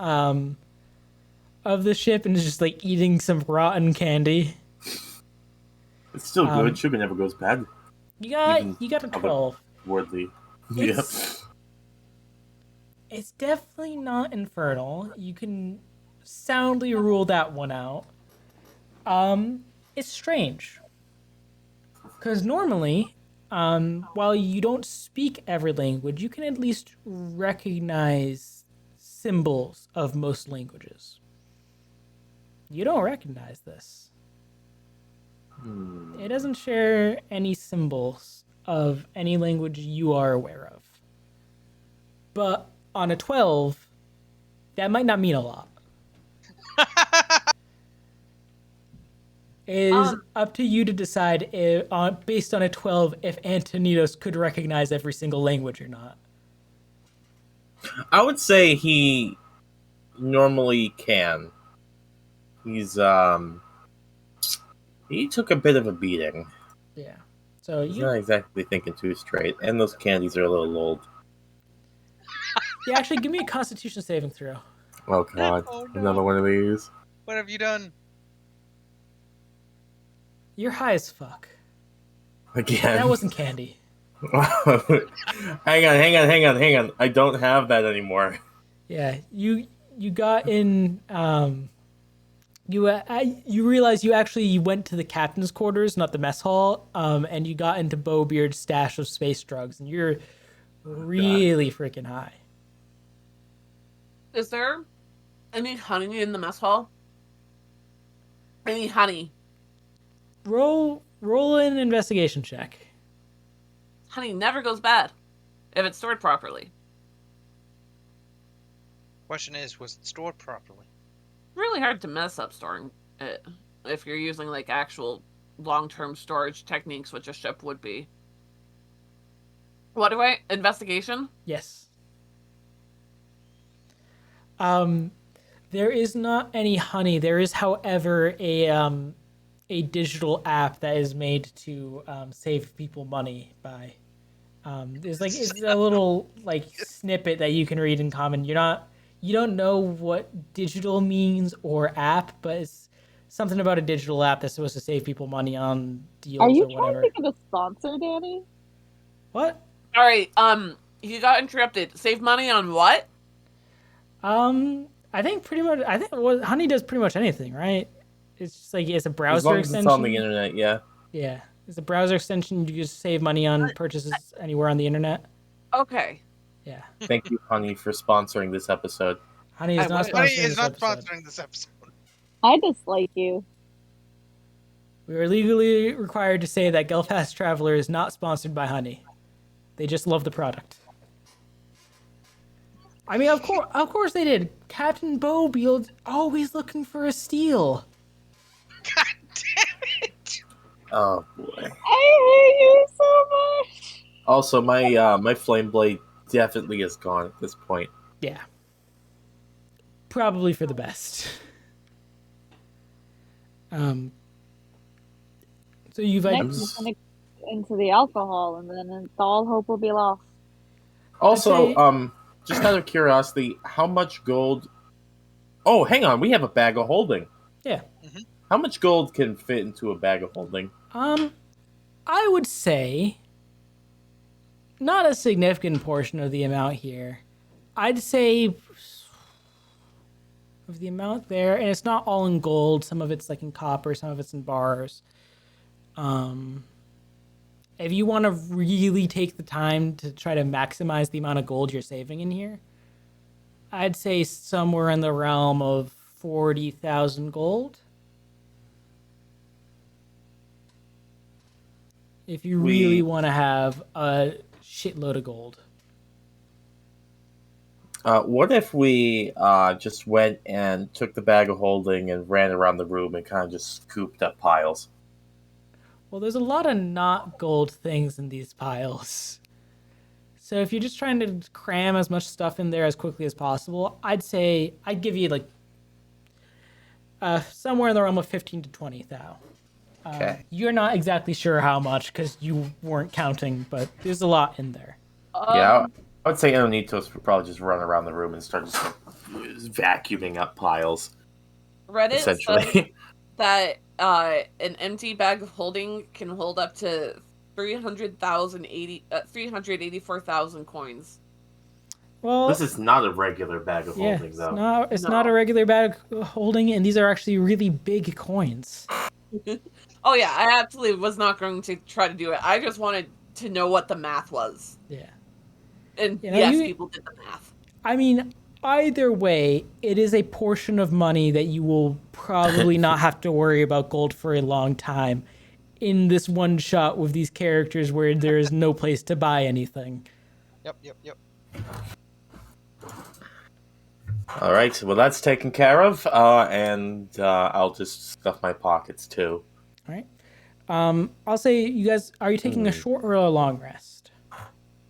[SPEAKER 1] of the ship and is just like eating some rotten candy.
[SPEAKER 5] It's still good. Sugar never goes bad.
[SPEAKER 1] You got
[SPEAKER 5] Even
[SPEAKER 1] a 12.
[SPEAKER 5] Wordly. Yep.
[SPEAKER 1] It's definitely not infernal. You can soundly rule that one out. It's strange. Because normally, while you don't speak every language, you can at least recognize symbols of most languages. You don't recognize this. It doesn't share any symbols of any language you are aware of. But on a 12, that might not mean a lot. It is up to you to decide, based on a 12, if Antoninos could recognize every single language or not.
[SPEAKER 5] I would say he normally can. He took a bit of a beating.
[SPEAKER 1] Yeah. So
[SPEAKER 5] He's not exactly thinking too straight, and those candies are a little old.
[SPEAKER 1] Yeah, actually, give me a Constitution saving throw.
[SPEAKER 5] Oh god,
[SPEAKER 7] Oh, no.
[SPEAKER 5] another one of these.
[SPEAKER 7] What have you done?
[SPEAKER 1] You're high as fuck.
[SPEAKER 5] Again.
[SPEAKER 1] That wasn't candy.
[SPEAKER 5] hang on. I don't have that anymore.
[SPEAKER 1] Yeah, you got in. You realize you actually went to the captain's quarters, not the mess hall, and you got into Bowbeard's stash of space drugs, and you're really freaking high.
[SPEAKER 4] Is there any honey in the mess hall? Any honey?
[SPEAKER 1] Roll an investigation check.
[SPEAKER 4] Honey never goes bad if it's stored properly.
[SPEAKER 7] Question is, was it stored properly?
[SPEAKER 4] Really hard to mess up storing it if you're using like actual long-term storage techniques, which a ship would be. What do I investigation?
[SPEAKER 1] Yes. There is not any honey. There is, however, a digital app that is made to save people money by. It's a little like snippet that you can read in common. You don't know what digital means or app, but it's something about a digital app that's supposed to save people money on deals
[SPEAKER 3] Are you
[SPEAKER 1] or
[SPEAKER 3] trying
[SPEAKER 1] whatever.
[SPEAKER 3] to get a sponsor, Danny?
[SPEAKER 1] What?
[SPEAKER 4] All right. You got interrupted. Save money on what?
[SPEAKER 1] I think pretty much. Honey does pretty much anything, right? It's just like it's a browser
[SPEAKER 5] As long as
[SPEAKER 1] extension.
[SPEAKER 5] it's on the internet, yeah.
[SPEAKER 1] Yeah, it's a browser extension. You just save money on purchases anywhere on the internet.
[SPEAKER 4] Okay.
[SPEAKER 1] Yeah,
[SPEAKER 5] Thank you, Honey, for sponsoring this episode.
[SPEAKER 1] Honey is not
[SPEAKER 7] Honey
[SPEAKER 1] sponsoring
[SPEAKER 7] is
[SPEAKER 1] this
[SPEAKER 7] not
[SPEAKER 1] episode.
[SPEAKER 7] sponsoring this episode.
[SPEAKER 3] I dislike you.
[SPEAKER 1] We are legally required to say that Gelfast Traveler is not sponsored by Honey. They just love the product. I mean, of course they did. Captain Bowbield's always looking for a steal.
[SPEAKER 7] God damn it!
[SPEAKER 5] Oh boy.
[SPEAKER 3] I hate you so much.
[SPEAKER 5] Also, my flame blade definitely is gone at this point.
[SPEAKER 1] Yeah. Probably for the best. So you've
[SPEAKER 3] Next, I'm gonna into the alcohol, and then all hope will be lost.
[SPEAKER 5] Also,
[SPEAKER 1] Okay.
[SPEAKER 5] just out of curiosity, how much gold? Oh, hang on, we have a bag of holding.
[SPEAKER 1] Yeah.
[SPEAKER 5] How much gold can fit into a bag of holding?
[SPEAKER 1] I would say not a significant portion of the amount here. I'd say of the amount there, and it's not all in gold. Some of it's like in copper, some of it's in bars. If you want to really take the time to try to maximize the amount of gold you're saving in here, I'd say somewhere in the realm of 40,000 gold. If you really want to have a shitload of gold.
[SPEAKER 5] What if we just went and took the bag of holding and ran around the room and kind of just scooped up piles?
[SPEAKER 1] Well, there's a lot of not gold things in these piles. So if you're just trying to cram as much stuff in there as quickly as possible, I'd say I'd give you like somewhere in the realm of 15 to 20 thou.
[SPEAKER 5] Okay.
[SPEAKER 1] You're not exactly sure how much because you weren't counting, but there's a lot in there.
[SPEAKER 5] Yeah, I would say Anonitos would probably just run around the room and start just vacuuming up piles.
[SPEAKER 4] Reddit
[SPEAKER 5] Essentially.
[SPEAKER 4] says that an empty bag of holding can hold up to 384,000 coins.
[SPEAKER 1] Well,
[SPEAKER 5] This is not a regular bag of
[SPEAKER 1] yeah,
[SPEAKER 5] holding,
[SPEAKER 1] it's
[SPEAKER 5] though.
[SPEAKER 1] not. It's
[SPEAKER 4] No.
[SPEAKER 1] not a regular bag of holding, and these are actually really big coins.
[SPEAKER 4] Oh yeah, I absolutely was not going to try to do it. I just wanted to know what the math was.
[SPEAKER 1] Yeah.
[SPEAKER 4] And
[SPEAKER 1] You know,
[SPEAKER 4] yes,
[SPEAKER 1] you-
[SPEAKER 4] people did the math.
[SPEAKER 1] I mean, either way, it is a portion of money that you will probably not have to worry about gold for a long time in this one shot with these characters where there is no place to buy anything.
[SPEAKER 7] Yep.
[SPEAKER 5] All right, well, that's taken care of, and I'll just stuff my pockets, too.
[SPEAKER 1] All right. I'll say, you guys, are you taking a short or a long rest?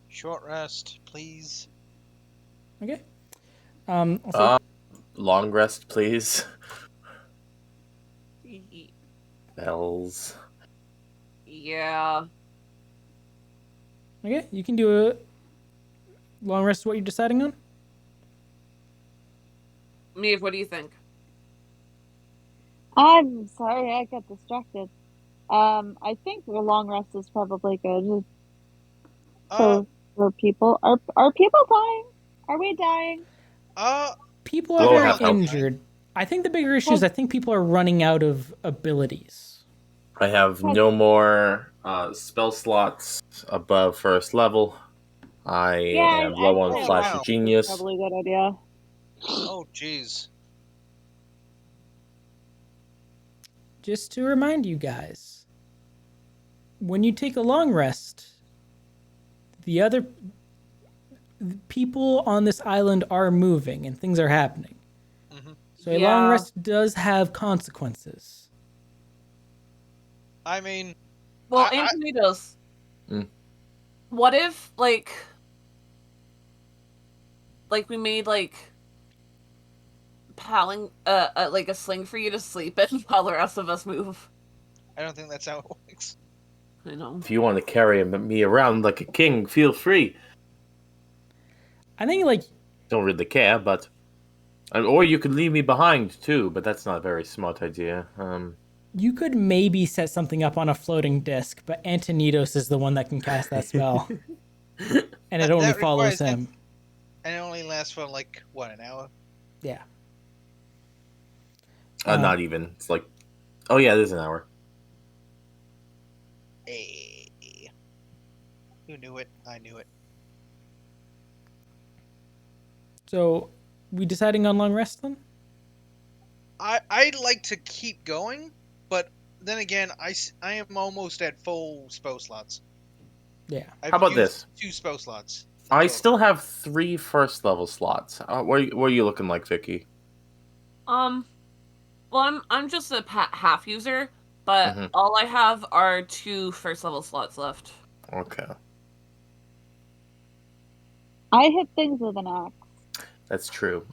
[SPEAKER 7] Short rest, please.
[SPEAKER 1] Okay. I'll say,
[SPEAKER 5] Long rest, please. Bells.
[SPEAKER 4] Yeah.
[SPEAKER 1] okay, you can do a long rest. What you're deciding on?
[SPEAKER 4] Maeve, what do you think?
[SPEAKER 3] I'm sorry, I got distracted. I think the long rest is probably good
[SPEAKER 7] Uh,
[SPEAKER 3] for people. Are people dying? Are we dying?
[SPEAKER 1] People
[SPEAKER 5] Blow
[SPEAKER 1] are
[SPEAKER 5] half
[SPEAKER 1] very
[SPEAKER 5] health.
[SPEAKER 1] injured. I think the bigger issue is I think people are running out of abilities.
[SPEAKER 5] I have no more spell slots above first level. I am low on
[SPEAKER 3] I'd say
[SPEAKER 5] Flash
[SPEAKER 7] wow.
[SPEAKER 5] of Genius.
[SPEAKER 3] Probably a good idea.
[SPEAKER 7] oh, jeez.
[SPEAKER 1] Just to remind you guys, when you take a long rest, the other people on this island are moving and things are happening.
[SPEAKER 7] Mhm.
[SPEAKER 1] So a long
[SPEAKER 4] Yeah.
[SPEAKER 1] rest does have consequences.
[SPEAKER 7] I mean,
[SPEAKER 4] Well,
[SPEAKER 7] I-
[SPEAKER 4] Antonitos.
[SPEAKER 5] Mm.
[SPEAKER 4] What if, like we made, like a sling for you to sleep in while the rest of us move?
[SPEAKER 7] I don't think that's how it works.
[SPEAKER 4] I know.
[SPEAKER 5] If you want to carry me around like a king, feel free.
[SPEAKER 1] I think like
[SPEAKER 5] Don't really care, but... or you could leave me behind, too, but that's not a very smart idea.
[SPEAKER 1] you could maybe set something up on a floating disc, but Antonitos is the one that can cast that spell. And it
[SPEAKER 7] That-
[SPEAKER 1] only
[SPEAKER 7] that
[SPEAKER 1] follows
[SPEAKER 7] requires
[SPEAKER 1] him.
[SPEAKER 7] And it only lasts for like what, an hour?
[SPEAKER 1] Yeah.
[SPEAKER 5] Not even. It's like... Oh, yeah, it is an hour.
[SPEAKER 7] Hey. Who knew it? I knew it.
[SPEAKER 1] So, we deciding on long rest then?
[SPEAKER 7] I'd like to keep going, but then again, I am almost at full spell slots.
[SPEAKER 1] Yeah.
[SPEAKER 7] I've
[SPEAKER 5] How about
[SPEAKER 7] used
[SPEAKER 5] this?
[SPEAKER 7] 2 spell slots.
[SPEAKER 5] I
[SPEAKER 7] Total.
[SPEAKER 5] still have 3 first level slots. What are you looking like, Vicky?
[SPEAKER 4] Well, I'm just a half user, but
[SPEAKER 5] Mhm.
[SPEAKER 4] all I have are 2 first level slots left.
[SPEAKER 5] Okay.
[SPEAKER 3] I hit things with an axe.
[SPEAKER 5] That's true.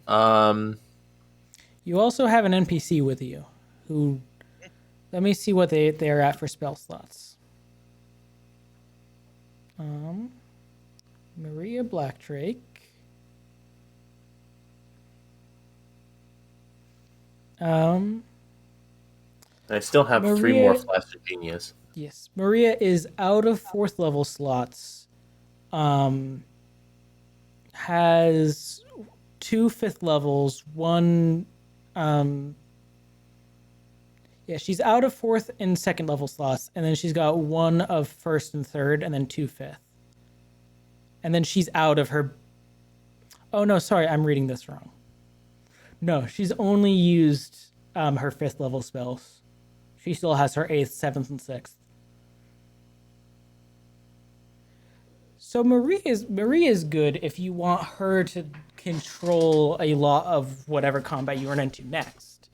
[SPEAKER 1] You also have an NPC with you who. Let me see what they're at for spell slots. Maria Blackdrake.
[SPEAKER 5] I still have 3 more
[SPEAKER 1] Maria-
[SPEAKER 5] Flash of Genius.
[SPEAKER 1] Yes, Maria is out of 4th level slots. Has 2 5th levels, 1. Yeah, she's out of 4th and 2nd level slots, and then she's got 1 of 1st and 3rd, and then 2 5th. And then she's out of her. Oh no, sorry, I'm reading this wrong. No, she's only used her 5th level spells. She still has her 8th, 7th, and 6th. So Marie is good if you want her to control a lot of whatever combat you run into next.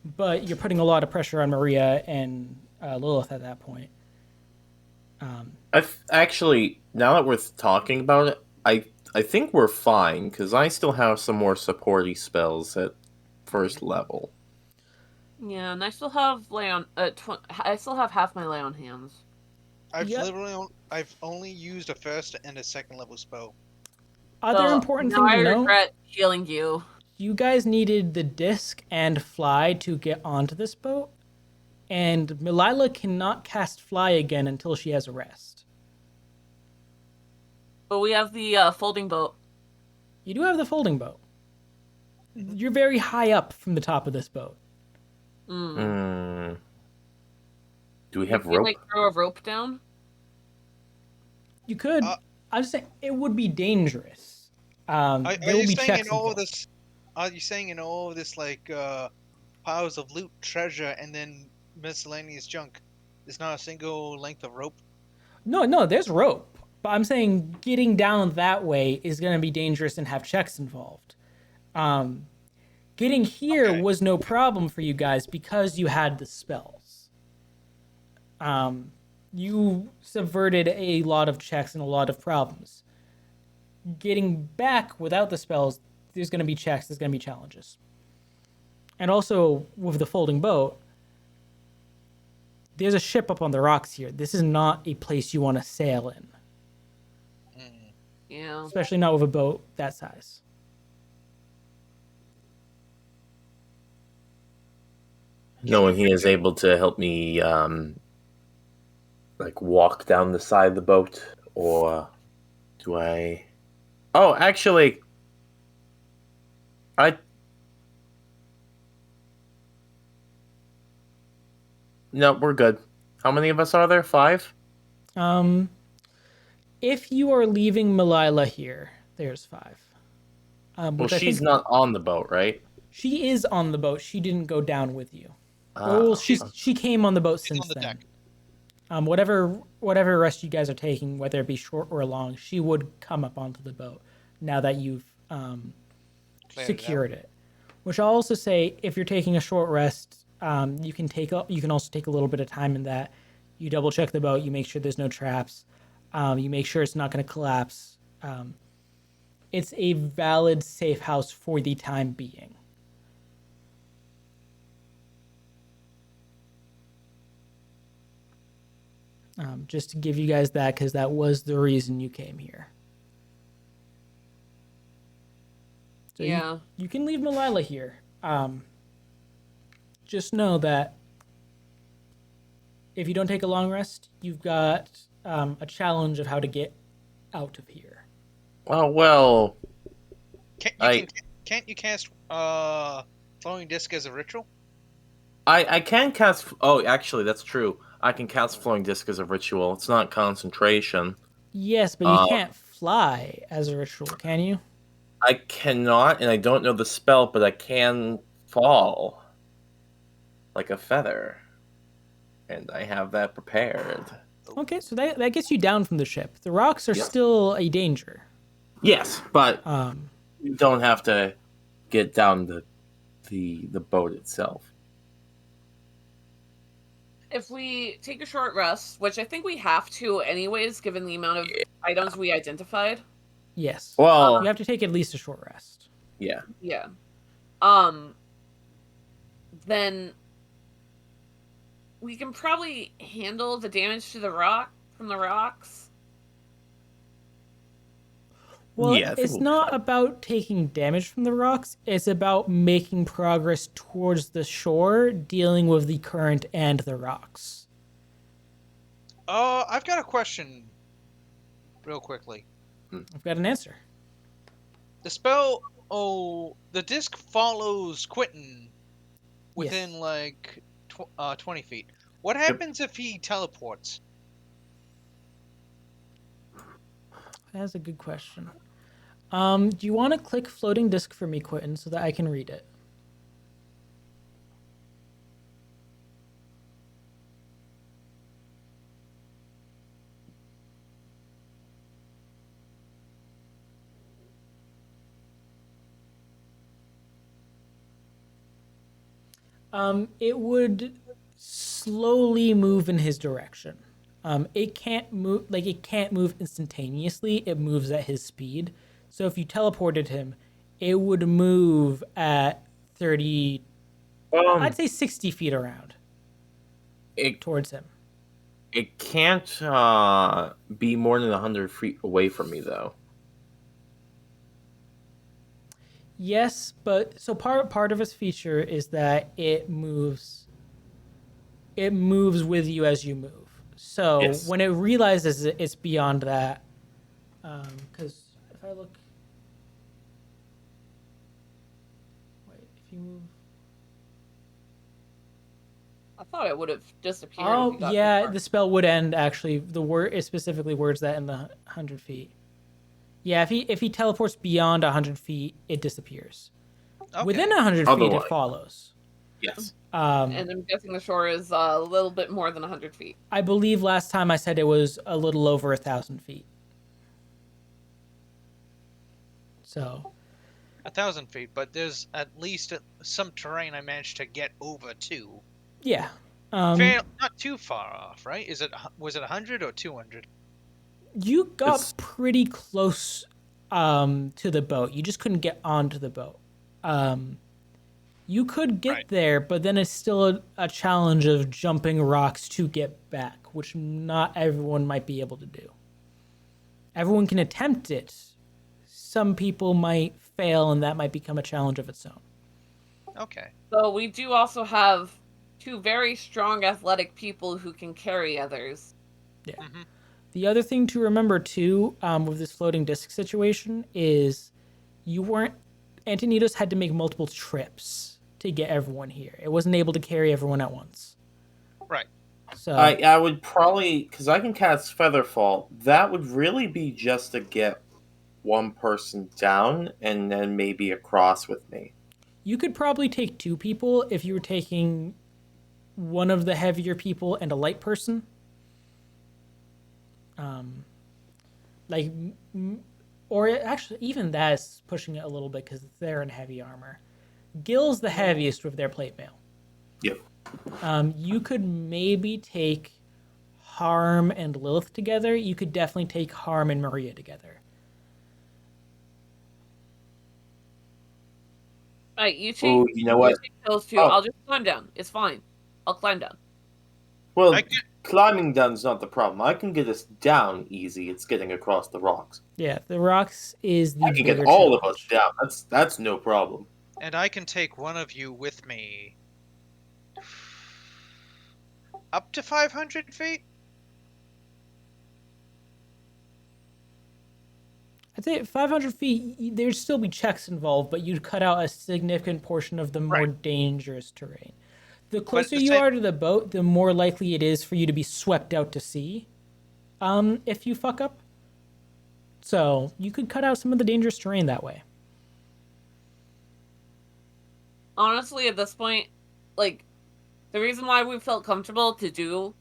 [SPEAKER 1] But you're putting a lot of pressure on Maria and Lilith at that point.
[SPEAKER 5] Actually, now that we're talking about it, I think we're fine, because I still have some more supporty spells at first level.
[SPEAKER 4] Yeah, and I still have I still have half my lay on hands.
[SPEAKER 7] I've only used a 1st and a 2nd level spell.
[SPEAKER 1] Other
[SPEAKER 4] So,
[SPEAKER 1] important
[SPEAKER 4] now
[SPEAKER 1] thing to
[SPEAKER 4] I
[SPEAKER 1] know,
[SPEAKER 4] regret healing you.
[SPEAKER 1] you guys needed the disc and fly to get onto this boat. And Milila cannot cast fly again until she has a rest.
[SPEAKER 4] But we have the folding boat.
[SPEAKER 1] You do have the folding boat. You're very high up from the top of this boat.
[SPEAKER 5] Do we have
[SPEAKER 4] Can you,
[SPEAKER 5] rope?
[SPEAKER 4] like, throw a rope down?
[SPEAKER 1] You could. I'm just saying it would be dangerous.
[SPEAKER 7] Are
[SPEAKER 1] There will
[SPEAKER 7] you
[SPEAKER 1] be
[SPEAKER 7] saying
[SPEAKER 1] checks
[SPEAKER 7] in all of
[SPEAKER 1] involved.
[SPEAKER 7] this? Are you saying in all of this like piles of loot, treasure, and then miscellaneous junk, there's not a single length of rope?
[SPEAKER 1] No, there's rope. But I'm saying getting down that way is going to be dangerous and have checks involved. Getting here
[SPEAKER 7] Okay.
[SPEAKER 1] was no problem for you guys because you had the spells. You subverted a lot of checks and a lot of problems. Getting back without the spells, there's going to be checks, there's going to be challenges. And also, with the folding boat, there's a ship up on the rocks here. This is not a place you want to sail in,
[SPEAKER 4] Yeah.
[SPEAKER 1] especially not with a boat that size.
[SPEAKER 5] No one here is able to help me, like, walk down the side of the boat, or do I? Oh, actually, no, we're good. How many of us are there? 5?
[SPEAKER 1] If you are leaving Malila here, there's 5.
[SPEAKER 5] Well,
[SPEAKER 1] Which I
[SPEAKER 5] she's
[SPEAKER 1] think
[SPEAKER 5] not on the boat, right?
[SPEAKER 1] she is on the boat. She didn't go down with you.
[SPEAKER 5] Ah,
[SPEAKER 1] Well, she came on the boat
[SPEAKER 7] She's
[SPEAKER 1] since
[SPEAKER 7] on the
[SPEAKER 1] then.
[SPEAKER 7] deck.
[SPEAKER 1] Whatever rest you guys are taking, whether it be short or long, she would come up onto the boat now that you've
[SPEAKER 7] Cleared it
[SPEAKER 1] secured it. Which I'll also say, if you're taking a short rest, you can also take a little bit of time in that. You double check the boat. You make sure there's no traps. You make sure it's not going to collapse. It's a valid safe house for the time being. Just to give you guys that, because that was the reason you came here. So
[SPEAKER 4] Yeah.
[SPEAKER 1] you can leave Malila here. Just know that if you don't take a long rest, you've got a challenge of how to get out of here.
[SPEAKER 5] well,
[SPEAKER 7] Can't you cast flowing disc as a ritual?
[SPEAKER 5] I can cast. Oh, actually, that's true. I can cast Flowing Disc as a ritual. It's not concentration.
[SPEAKER 1] Yes, but you can't fly as a ritual, can you?
[SPEAKER 5] I cannot, and I don't know the spell, but I can fall like a feather, and I have that prepared.
[SPEAKER 1] Okay, so that gets you down from the ship. The rocks are
[SPEAKER 5] Yes.
[SPEAKER 1] still a danger.
[SPEAKER 5] Yes, but
[SPEAKER 1] Um,
[SPEAKER 5] you don't have to get down the boat itself.
[SPEAKER 4] If we take a short rest, which I think we have to anyways, given the amount of items we identified.
[SPEAKER 1] yes.
[SPEAKER 5] Well,
[SPEAKER 1] You have to take at least a short rest.
[SPEAKER 5] yeah.
[SPEAKER 4] Yeah. Then we can probably handle the damage to the rock from the rocks.
[SPEAKER 1] Well,
[SPEAKER 5] Yeah, I think
[SPEAKER 1] it's
[SPEAKER 5] we'll be
[SPEAKER 1] not
[SPEAKER 5] fine.
[SPEAKER 1] about taking damage from the rocks. It's about making progress towards the shore, dealing with the current and the rocks.
[SPEAKER 7] I've got a question, real quickly.
[SPEAKER 1] I've got an answer.
[SPEAKER 7] The spell, the disc follows Quentin within like 20 feet. What happens if he teleports?
[SPEAKER 1] That's a good question. Do you want to click floating disk for me, Quentin, so that I can read it? It would slowly move in his direction. It can't move instantaneously. It moves at his speed. So if you teleported him, it would move at 30, I'd say 60 feet around
[SPEAKER 5] It
[SPEAKER 1] towards him.
[SPEAKER 5] it can't be more than 100 feet away from me, though.
[SPEAKER 1] Yes, but so part of its feature is that it moves with you as you move. So
[SPEAKER 5] Yes.
[SPEAKER 1] when it realizes it's beyond that, because if I look, if you move.
[SPEAKER 4] I thought it would have disappeared. if
[SPEAKER 1] Oh
[SPEAKER 4] you got too
[SPEAKER 1] yeah,
[SPEAKER 4] far.
[SPEAKER 1] the spell would end actually. The word it specifically words that in the 100 feet. Yeah, if he teleports beyond 100 feet, it disappears.
[SPEAKER 7] Okay.
[SPEAKER 1] Within 100 feet,
[SPEAKER 5] Otherwise.
[SPEAKER 1] it follows.
[SPEAKER 5] Yes.
[SPEAKER 4] And I'm guessing the shore is a little bit more than 100 feet.
[SPEAKER 1] I believe last time I said it was a little over 1,000 feet. So
[SPEAKER 7] 1,000 feet, but there's at least some terrain I managed to get over to.
[SPEAKER 1] yeah,
[SPEAKER 7] Not too far off, right? Was it 100 or 200?
[SPEAKER 1] you got
[SPEAKER 5] It's-
[SPEAKER 1] pretty close to the boat. You just couldn't get onto the boat. You could get
[SPEAKER 7] Right.
[SPEAKER 1] there, but then it's still a challenge of jumping rocks to get back, which not everyone might be able to do. Everyone can attempt it. Some people might fail, and that might become a challenge of its own.
[SPEAKER 7] Okay.
[SPEAKER 4] So we do also have two very strong athletic people who can carry others.
[SPEAKER 7] Mhm.
[SPEAKER 1] The other thing to remember too, with this floating disc situation, is Antonidos had to make multiple trips to get everyone here. It wasn't able to carry everyone at once.
[SPEAKER 7] Right.
[SPEAKER 1] So
[SPEAKER 5] I would probably, because I can cast Featherfall, that would really be just to get one person down and then maybe across with me.
[SPEAKER 1] you could probably take two people if you were taking one of the heavier people and a light person. Or actually, even that is pushing it a little bit because they're in heavy armor. Gil's the heaviest with their plate mail.
[SPEAKER 5] Yep.
[SPEAKER 1] You could maybe take Harm and Lilith together. You could definitely take Harm and Maria together.
[SPEAKER 4] Alright, you take,
[SPEAKER 5] Oh, you know what?
[SPEAKER 4] take those two.
[SPEAKER 5] Oh.
[SPEAKER 4] I'll just climb down. It's fine. I'll climb down.
[SPEAKER 5] Well,
[SPEAKER 7] I could-
[SPEAKER 5] climbing down's not the problem. I can get us down easy. It's getting across the rocks.
[SPEAKER 1] Yeah, the rocks is the
[SPEAKER 5] I can get
[SPEAKER 1] bigger
[SPEAKER 5] all of
[SPEAKER 1] challenge.
[SPEAKER 5] us down. That's no problem.
[SPEAKER 7] And I can take one of you with me. Up to 500 feet?
[SPEAKER 1] I'd say 500 feet, there'd still be checks involved, but you'd cut out a significant portion of the more dangerous terrain. The closer
[SPEAKER 7] the
[SPEAKER 1] you
[SPEAKER 7] same-
[SPEAKER 1] are to the boat, the more likely it is for you to be swept out to sea if you fuck up. So you could cut out some of the dangerous terrain that way.
[SPEAKER 4] Honestly, at this point, like, the reason why we felt comfortable to do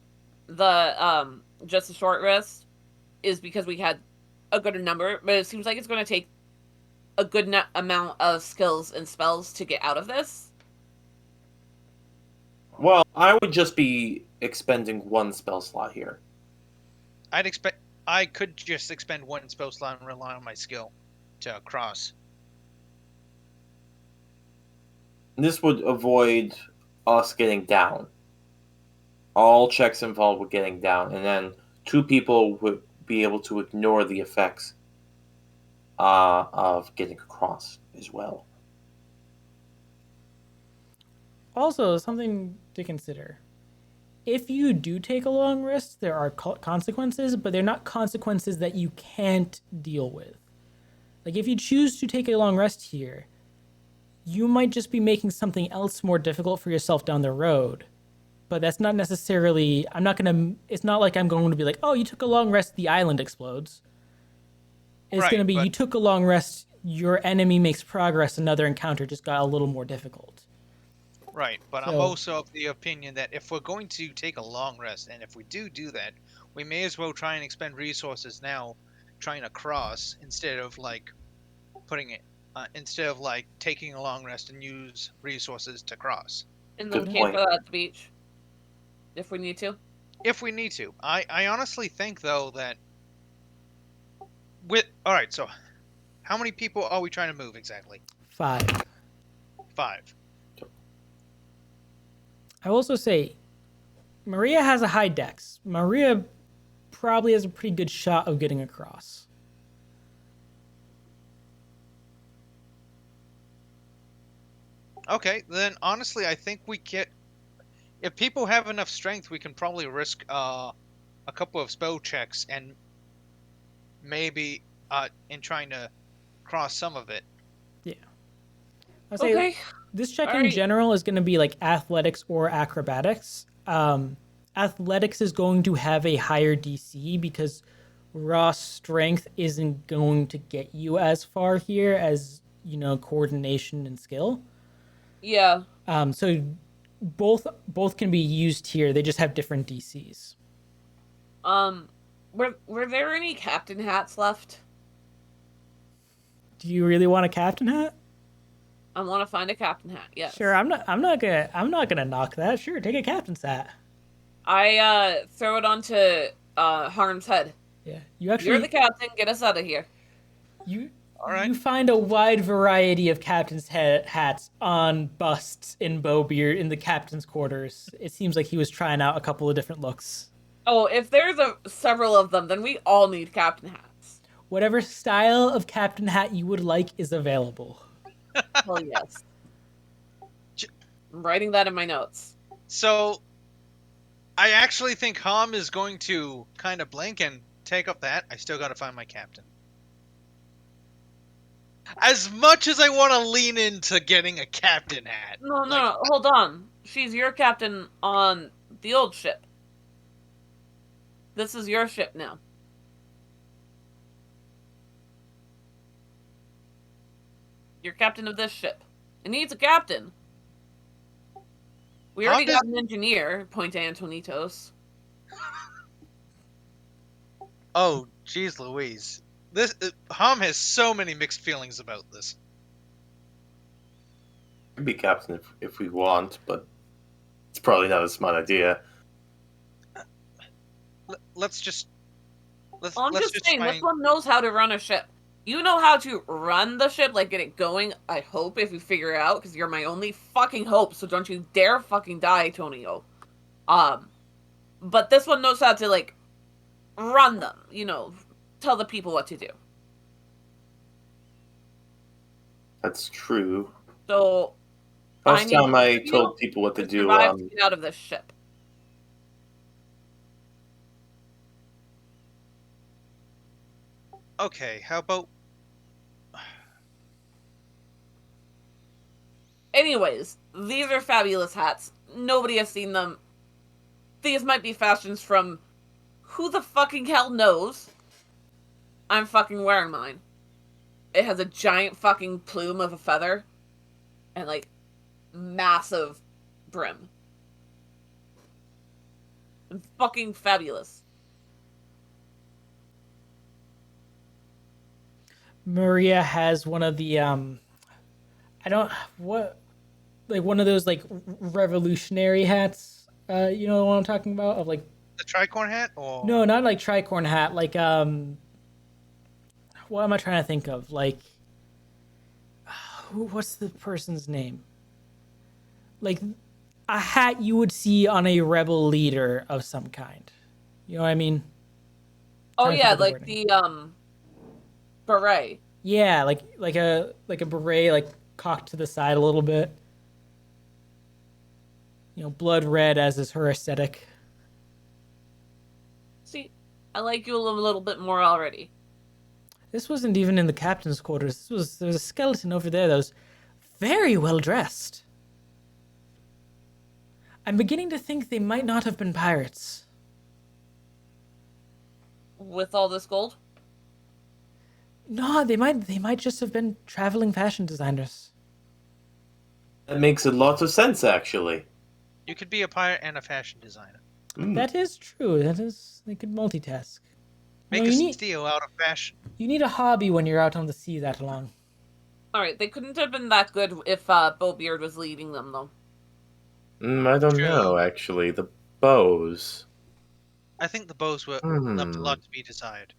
[SPEAKER 4] the just a short rest is because we had a good number, but it seems like it's going to take a good amount of skills and spells to get out of this.
[SPEAKER 5] Well, I would just be expending one spell slot here.
[SPEAKER 7] I could just expend one spell slot and rely on my skill to cross.
[SPEAKER 5] This would avoid us getting down. All checks involved with getting down, and then two people would be able to ignore the effects of getting across as well.
[SPEAKER 1] Also, something to consider. If you do take a long rest, there are consequences, but they're not consequences that you can't deal with. Like, if you choose to take a long rest here, you might just be making something else more difficult for yourself down the road. But that's not necessarily, it's not like I'm going to be like, oh, you took a long rest, the island explodes. It's
[SPEAKER 7] Right,
[SPEAKER 1] going to be,
[SPEAKER 7] but-
[SPEAKER 1] you took a long rest, your enemy makes progress, another encounter just got a little more difficult.
[SPEAKER 7] Right, but I'm
[SPEAKER 1] So-
[SPEAKER 7] also of the opinion that if we're going to take a long rest, and if we do that, we may as well try and expend resources now trying to cross instead of like taking a long rest and use resources to cross.
[SPEAKER 4] And then
[SPEAKER 5] Good
[SPEAKER 4] camp
[SPEAKER 5] point.
[SPEAKER 4] at the beach. If we need to.
[SPEAKER 7] If we need to. I honestly think though that alright, so how many people are we trying to move exactly?
[SPEAKER 1] 5.
[SPEAKER 7] 5.
[SPEAKER 1] I will also say, Maria has a high dex. Maria probably has a pretty good shot of getting across.
[SPEAKER 7] Okay, then honestly, I think if people have enough strength, we can probably risk a couple of spell checks and maybe in trying to cross some of it.
[SPEAKER 1] I'll say
[SPEAKER 4] Okay.
[SPEAKER 1] This check in
[SPEAKER 4] Alright.
[SPEAKER 1] general is going to be like athletics or acrobatics. Athletics is going to have a higher DC because raw strength isn't going to get you as far here as, coordination and skill.
[SPEAKER 4] Yeah.
[SPEAKER 1] So both can be used here. They just have different DCs.
[SPEAKER 4] Were there any captain hats left?
[SPEAKER 1] Do you really want a captain hat?
[SPEAKER 4] I want to find a captain hat. Yes.
[SPEAKER 1] Sure, I'm not gonna knock that. Sure, take a captain's hat.
[SPEAKER 4] I throw it onto Harm's head.
[SPEAKER 1] Yeah, you actually
[SPEAKER 4] You're the captain. Get us out of here.
[SPEAKER 1] you
[SPEAKER 7] All right.
[SPEAKER 1] you find a wide variety of captain's hats on busts in Bowbeard in the captain's quarters. It seems like he was trying out a couple of different looks.
[SPEAKER 4] Oh, if there's several of them, then we all need captain hats.
[SPEAKER 1] Whatever style of captain hat you would like is available.
[SPEAKER 4] Hell yes. I'm writing that in my notes.
[SPEAKER 7] So, I actually think Ham is going to kind of blink and take up that. I still got to find my captain. As much as I want to lean into getting a captain hat.
[SPEAKER 4] No, hold on. She's your captain on the old ship. This is your ship now. You're captain of this ship. It needs a captain. We already got an engineer, point to Antonitos.
[SPEAKER 7] Oh, jeez Louise. This Ham has so many mixed feelings about this.
[SPEAKER 5] Could be captain if we want, but it's probably not a smart idea.
[SPEAKER 7] Let's just... Let's
[SPEAKER 4] I'm
[SPEAKER 7] just
[SPEAKER 4] just saying, this
[SPEAKER 7] find...
[SPEAKER 4] one knows how to run a ship. You know how to run the ship, like get it going, I hope, if you figure it out, because you're my only fucking hope, so don't you dare fucking die, Tonio. But this one knows how to, like, run them, tell the people what to do.
[SPEAKER 5] That's true.
[SPEAKER 4] So,
[SPEAKER 5] Last
[SPEAKER 4] need
[SPEAKER 5] time I
[SPEAKER 4] Tonio
[SPEAKER 5] told people what to do,
[SPEAKER 4] survive to get out of this ship.
[SPEAKER 7] Okay, how about...
[SPEAKER 4] Anyways, these are fabulous hats. Nobody has seen them. These might be fashions from who the fucking hell knows. I'm fucking wearing mine. It has a giant fucking plume of a feather and like massive brim. And fucking fabulous.
[SPEAKER 1] Maria has one of the one of those like revolutionary hats. You know what I'm talking about? Of like
[SPEAKER 7] The tricorn hat? Or...
[SPEAKER 1] no, not like tricorn hat. Like what am I trying to think of? Like what's the person's name? Like a hat you would see on a rebel leader of some kind. You know what I mean?
[SPEAKER 4] Oh
[SPEAKER 1] Trying to
[SPEAKER 4] yeah,
[SPEAKER 1] think of
[SPEAKER 4] like
[SPEAKER 1] wording.
[SPEAKER 4] the beret.
[SPEAKER 1] Yeah, like a beret, like cocked to the side a little bit. Blood red as is her aesthetic.
[SPEAKER 4] See, I like you a little bit more already.
[SPEAKER 1] This wasn't even in the captain's quarters. There was a skeleton over there that was very well dressed. I'm beginning to think they might not have been pirates.
[SPEAKER 4] With all this gold?
[SPEAKER 1] No, they might just have been traveling fashion designers.
[SPEAKER 5] That makes a lot of sense, actually.
[SPEAKER 7] You could be a pirate and a fashion designer.
[SPEAKER 1] That is true. They could multitask.
[SPEAKER 7] Make
[SPEAKER 1] No,
[SPEAKER 7] a
[SPEAKER 1] you need-
[SPEAKER 7] steal out of fashion.
[SPEAKER 1] You need a hobby when you're out on the sea that long.
[SPEAKER 4] Alright, they couldn't have been that good if Bowbeard was leading them, though.
[SPEAKER 5] I don't
[SPEAKER 7] True.
[SPEAKER 5] know, actually. The bows.
[SPEAKER 7] I think the bows were left a lot to be desired.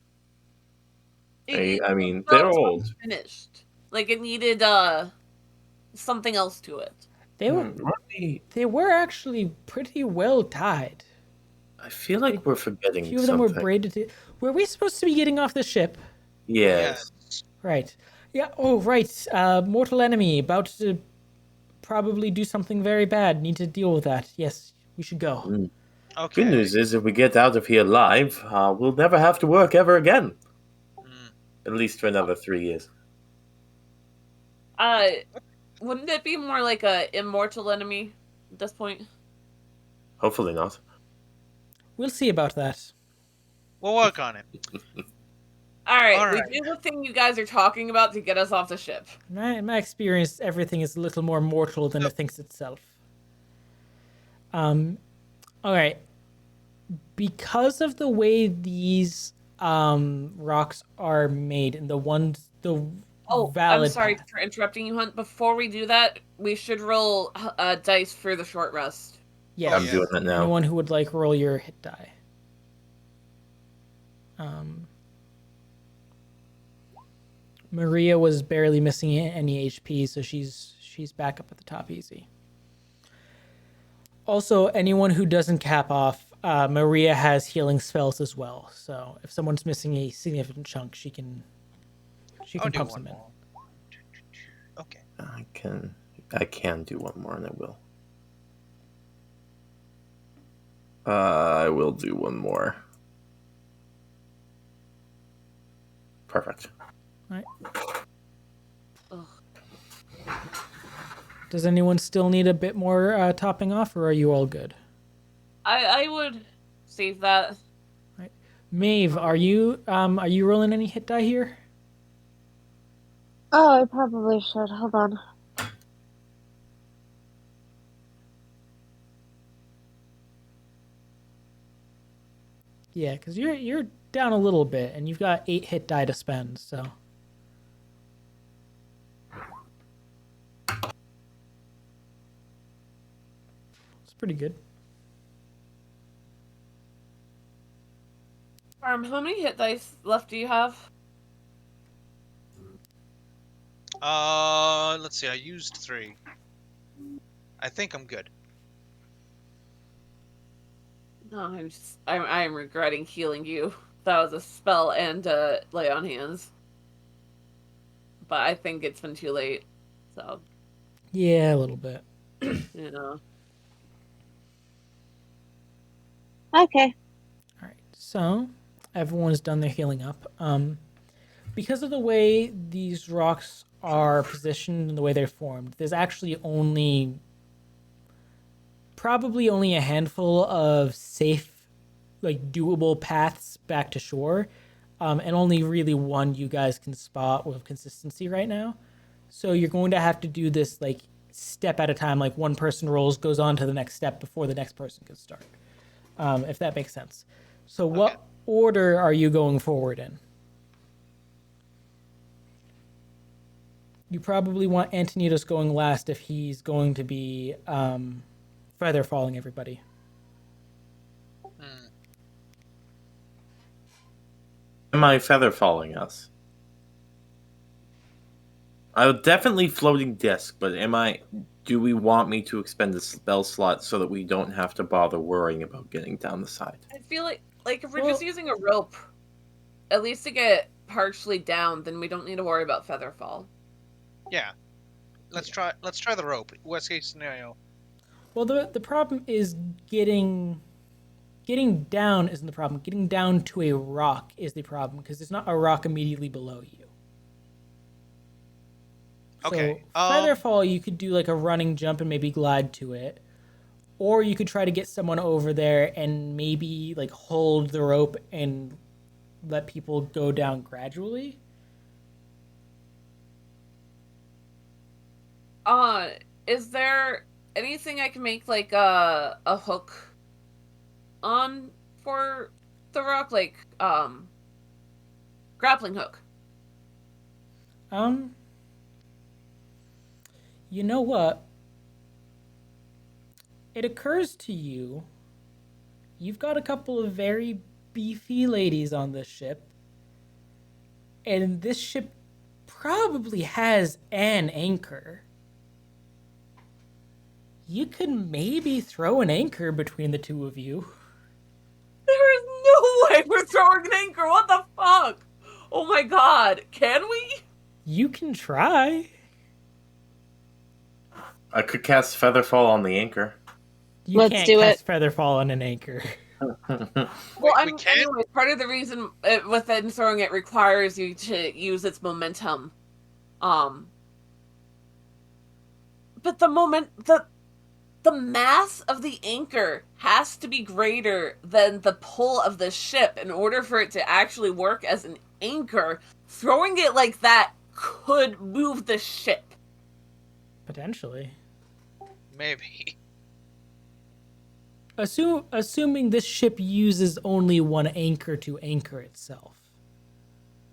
[SPEAKER 5] I mean,
[SPEAKER 4] felt
[SPEAKER 5] they're old.
[SPEAKER 4] Finished. Like, it needed, something else to it.
[SPEAKER 1] They were actually pretty well tied.
[SPEAKER 5] I feel like we're forgetting
[SPEAKER 1] A few of them were
[SPEAKER 5] something.
[SPEAKER 1] braided. Were we supposed to be getting off the ship?
[SPEAKER 5] Yes.
[SPEAKER 1] Right. Yeah. Oh, right. Mortal enemy about to probably do something very bad. Need to deal with that. Yes, we should go.
[SPEAKER 7] Okay.
[SPEAKER 5] Good news is, if we get out of here alive, we'll never have to work ever again. At least for another 3 years.
[SPEAKER 4] Wouldn't it be more like a immortal enemy at this point?
[SPEAKER 5] Hopefully not.
[SPEAKER 1] We'll see about that.
[SPEAKER 7] We'll work on it.
[SPEAKER 4] Alright,
[SPEAKER 7] Alright.
[SPEAKER 4] we do the thing you guys are talking about to get us off the ship.
[SPEAKER 1] In my experience, everything is a little more mortal than it thinks itself. All right. Because of the way these rocks are made, and the
[SPEAKER 4] Oh,
[SPEAKER 1] valid
[SPEAKER 4] I'm sorry
[SPEAKER 1] path-
[SPEAKER 4] for interrupting you, Hunt. Before we do that, we should roll dice for the short rest.
[SPEAKER 1] Yes.
[SPEAKER 5] I'm
[SPEAKER 7] yeah.
[SPEAKER 5] doing that now.
[SPEAKER 1] Anyone who would like, roll your hit die. Maria was barely missing any HP, so she's back up at the top easy. Also, anyone who doesn't cap off, Maria has healing spells as well. So if someone's missing a significant chunk, she can
[SPEAKER 7] I'll do
[SPEAKER 1] pump
[SPEAKER 7] one
[SPEAKER 1] them in.
[SPEAKER 7] more. Okay.
[SPEAKER 5] I can do one more, and I will. I will do one more. Perfect.
[SPEAKER 1] Right.
[SPEAKER 4] Ugh.
[SPEAKER 1] Does anyone still need a bit more topping off, or are you all good?
[SPEAKER 4] I would save that.
[SPEAKER 1] Maeve, are you rolling any hit die here?
[SPEAKER 3] Oh, I probably should. Hold on.
[SPEAKER 1] Yeah, because you're down a little bit, and you've got 8 hit die to spend, so. It's pretty good.
[SPEAKER 4] How many hit dice left do you have?
[SPEAKER 7] Let's see. I used 3. I think I'm good.
[SPEAKER 4] No, I'm regretting healing you. That was a spell and lay on hands. But I think it's been too late. So,
[SPEAKER 1] Yeah, a little bit.
[SPEAKER 4] you know.
[SPEAKER 3] Okay.
[SPEAKER 1] All right, so everyone's done their healing up. Because of the way these rocks are positioned and the way they're formed, there's actually probably only a handful of safe, like doable paths back to shore, and only really one you guys can spot with consistency right now. So you're going to have to do this like step at a time, like one person rolls, goes on to the next step before the next person can start. If that makes sense. So what order are you going forward in? You probably want Antonitos going last if he's going to be feather falling everybody.
[SPEAKER 7] Hmm.
[SPEAKER 5] Am I feather falling us? I would definitely floating disc, but do we want me to expend the spell slot so that we don't have to bother worrying about getting down the side?
[SPEAKER 4] I feel like if we're just using a rope, at least to get partially down, then we don't need to worry about featherfall.
[SPEAKER 7] Yeah. Let's try the rope. Worst case scenario.
[SPEAKER 1] Well, the problem is getting down isn't the problem. Getting down to a rock is the problem because there's not a rock immediately below you.
[SPEAKER 7] Okay,
[SPEAKER 1] So featherfall, you could do like a running jump and maybe glide to it, or you could try to get someone over there and maybe like hold the rope and let people go down gradually.
[SPEAKER 4] Is there anything I can make like a hook on for the rock, like grappling hook?
[SPEAKER 1] You know what? It occurs to you, you've got a couple of very beefy ladies on this ship, and this ship probably has an anchor. You could maybe throw an anchor between the two of you.
[SPEAKER 4] There is no way we're throwing an anchor. What the fuck? Oh my god. Can we?
[SPEAKER 1] You can try.
[SPEAKER 5] I could cast featherfall on the anchor.
[SPEAKER 1] You
[SPEAKER 3] Let's
[SPEAKER 1] can't
[SPEAKER 3] do
[SPEAKER 1] cast featherfall on an anchor.
[SPEAKER 4] Well,
[SPEAKER 7] we can?
[SPEAKER 4] anyway, part of the reason within throwing it requires you to use its momentum. But the mass of the anchor has to be greater than the pull of the ship in order for it to actually work as an anchor. Throwing it like that could move the ship.
[SPEAKER 1] Potentially.
[SPEAKER 7] Maybe.
[SPEAKER 1] Assuming this ship uses only one anchor to anchor itself.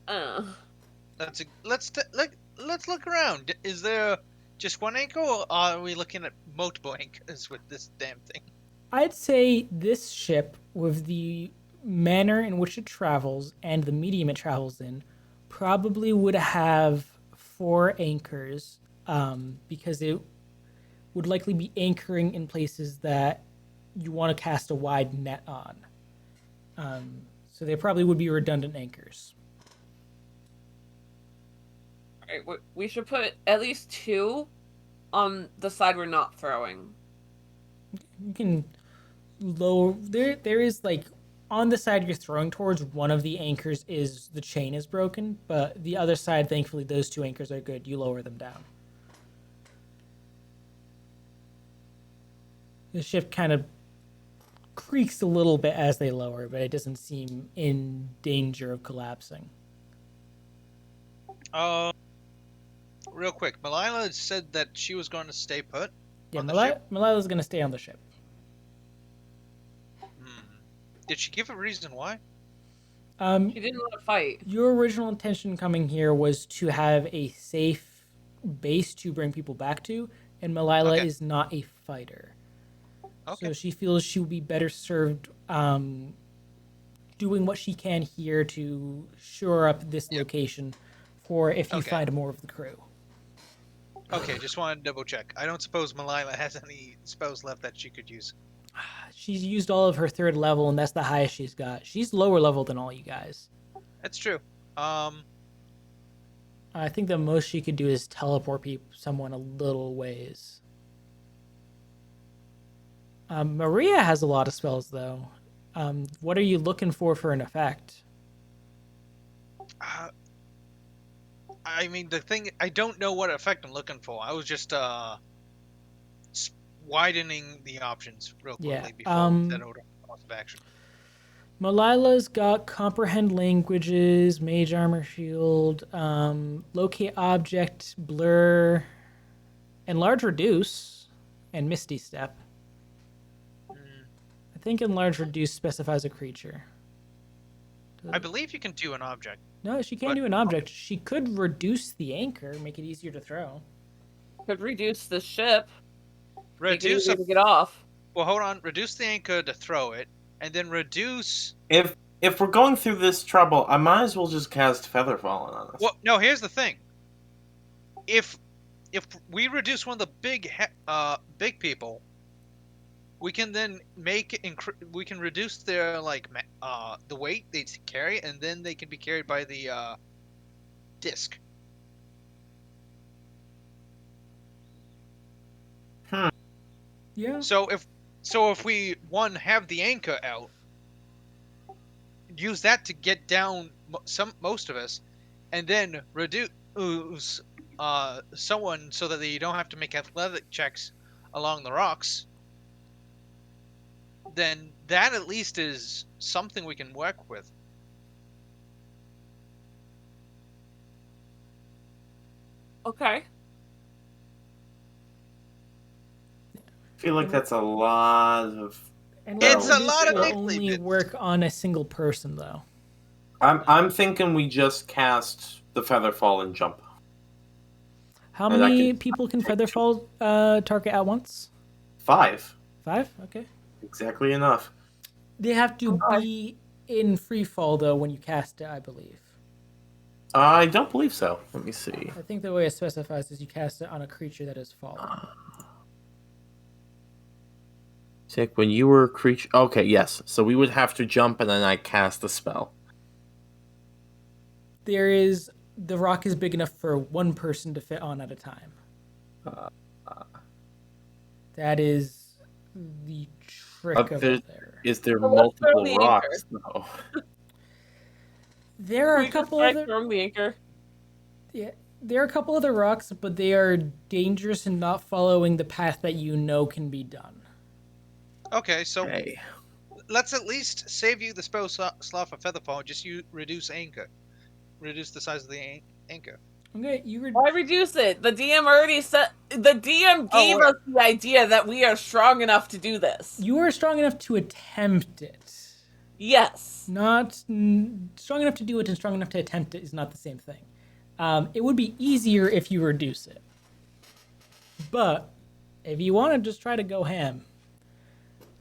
[SPEAKER 7] Let's look around. Is there just one anchor, or are we looking at multiple anchors with this damn thing?
[SPEAKER 1] I'd say this ship, with the manner in which it travels and the medium it travels in, probably would have 4 anchors, because it would likely be anchoring in places that you want to cast a wide net on. So they probably would be redundant anchors.
[SPEAKER 4] Alright, we should put at least 2 on the side we're not throwing.
[SPEAKER 1] You can lower there is like on the side you're throwing towards, one of the anchors is the chain is broken, but the other side, thankfully, those 2 anchors are good. You lower them down. The ship kind of creaks a little bit as they lower, but it doesn't seem in danger of collapsing.
[SPEAKER 7] Real quick, Malila said that she was going to stay put.
[SPEAKER 1] Yeah,
[SPEAKER 7] On the ship?
[SPEAKER 1] Malila's going to stay on the ship.
[SPEAKER 7] Did she give a reason why?
[SPEAKER 4] He didn't want to fight.
[SPEAKER 1] Your original intention coming here was to have a safe base to bring people back to, and Malila
[SPEAKER 7] Okay.
[SPEAKER 1] is not a fighter.
[SPEAKER 7] Okay.
[SPEAKER 1] So she feels she would be better served doing what she can here to shore up this location for if you
[SPEAKER 7] Okay.
[SPEAKER 1] find more of the crew.
[SPEAKER 7] Okay, just wanted to double check. I don't suppose Malila has any spells left that she could use.
[SPEAKER 1] She's used all of her 3rd level, and that's the highest she's got. She's lower level than all you guys.
[SPEAKER 7] That's true.
[SPEAKER 1] I think the most she could do is teleport someone a little ways. Maria has a lot of spells, though. What are you looking for an effect?
[SPEAKER 7] I mean, the thing, I don't know what effect I'm looking for. I was just widening the options real
[SPEAKER 1] Yeah,
[SPEAKER 7] quickly before that order course of action.
[SPEAKER 1] Malila's got Comprehend Languages, Mage Armor Shield, Locate Object, Blur, Enlarge Reduce, and Misty Step. I think Enlarge Reduce specifies a creature.
[SPEAKER 7] I believe you can do an object.
[SPEAKER 1] No, she can't do an object. She could reduce the anchor, make it easier to throw.
[SPEAKER 4] Could reduce the ship. Make it
[SPEAKER 7] Reduce
[SPEAKER 4] easier
[SPEAKER 7] a,
[SPEAKER 4] to get off.
[SPEAKER 7] well, hold on. Reduce the anchor to throw it, and then reduce.
[SPEAKER 5] If we're going through this trouble, I might as well just cast Feather Falling on us.
[SPEAKER 7] Well, no. Here's the thing. If we reduce one of the big people, we can then we can reduce their the weight they carry, and then they can be carried by the disc.
[SPEAKER 1] Yeah.
[SPEAKER 7] So if we have the anchor out, use that to get down most of us, and then reduce someone so that they don't have to make athletic checks along the rocks, then that at least is something we can work with.
[SPEAKER 4] Okay.
[SPEAKER 5] I feel like that's a lot of.
[SPEAKER 1] And
[SPEAKER 7] It's
[SPEAKER 1] Enlarge
[SPEAKER 7] a lot of
[SPEAKER 1] Reduce will
[SPEAKER 7] nickly
[SPEAKER 1] only
[SPEAKER 7] bits.
[SPEAKER 1] work on a single person, though.
[SPEAKER 5] I'm thinking we just cast the Feather Fall and jump.
[SPEAKER 1] How
[SPEAKER 5] And I
[SPEAKER 1] many
[SPEAKER 5] can-
[SPEAKER 1] people can Featherfall target at once?
[SPEAKER 5] 5.
[SPEAKER 1] 5? Okay.
[SPEAKER 5] Exactly enough.
[SPEAKER 1] They have to be in free fall, though, when you cast it, I believe.
[SPEAKER 5] I don't believe so. Let me see.
[SPEAKER 1] I think the way it specifies is you cast it on a creature that is fallen.
[SPEAKER 5] Tick, when you were a creature. Okay, yes. So we would have to jump and then I cast the spell.
[SPEAKER 1] The rock is big enough for one person to fit on at a time. That is the trick of it there.
[SPEAKER 5] Is there
[SPEAKER 4] Well, let's throw
[SPEAKER 5] multiple
[SPEAKER 4] the
[SPEAKER 5] rocks? No.
[SPEAKER 1] There are
[SPEAKER 4] We
[SPEAKER 1] a couple
[SPEAKER 4] just
[SPEAKER 1] other.
[SPEAKER 4] throwing the anchor.
[SPEAKER 1] Yeah, There are a couple other rocks, but they are dangerous and not following the path that you know can be done.
[SPEAKER 7] Okay, so
[SPEAKER 5] Hey.
[SPEAKER 7] let's at least save you the spell slot for Featherfall. Just you reduce anchor. Reduce the size of the anchor.
[SPEAKER 1] Okay,
[SPEAKER 4] Why reduce it? The DM already said. The DM gave
[SPEAKER 7] wait.
[SPEAKER 4] us the idea that we are strong enough to do this.
[SPEAKER 1] you are strong enough to attempt it.
[SPEAKER 4] Yes.
[SPEAKER 1] Not strong enough to do it and strong enough to attempt it is not the same thing. It would be easier if you reduce it. But if you want to just try to go ham,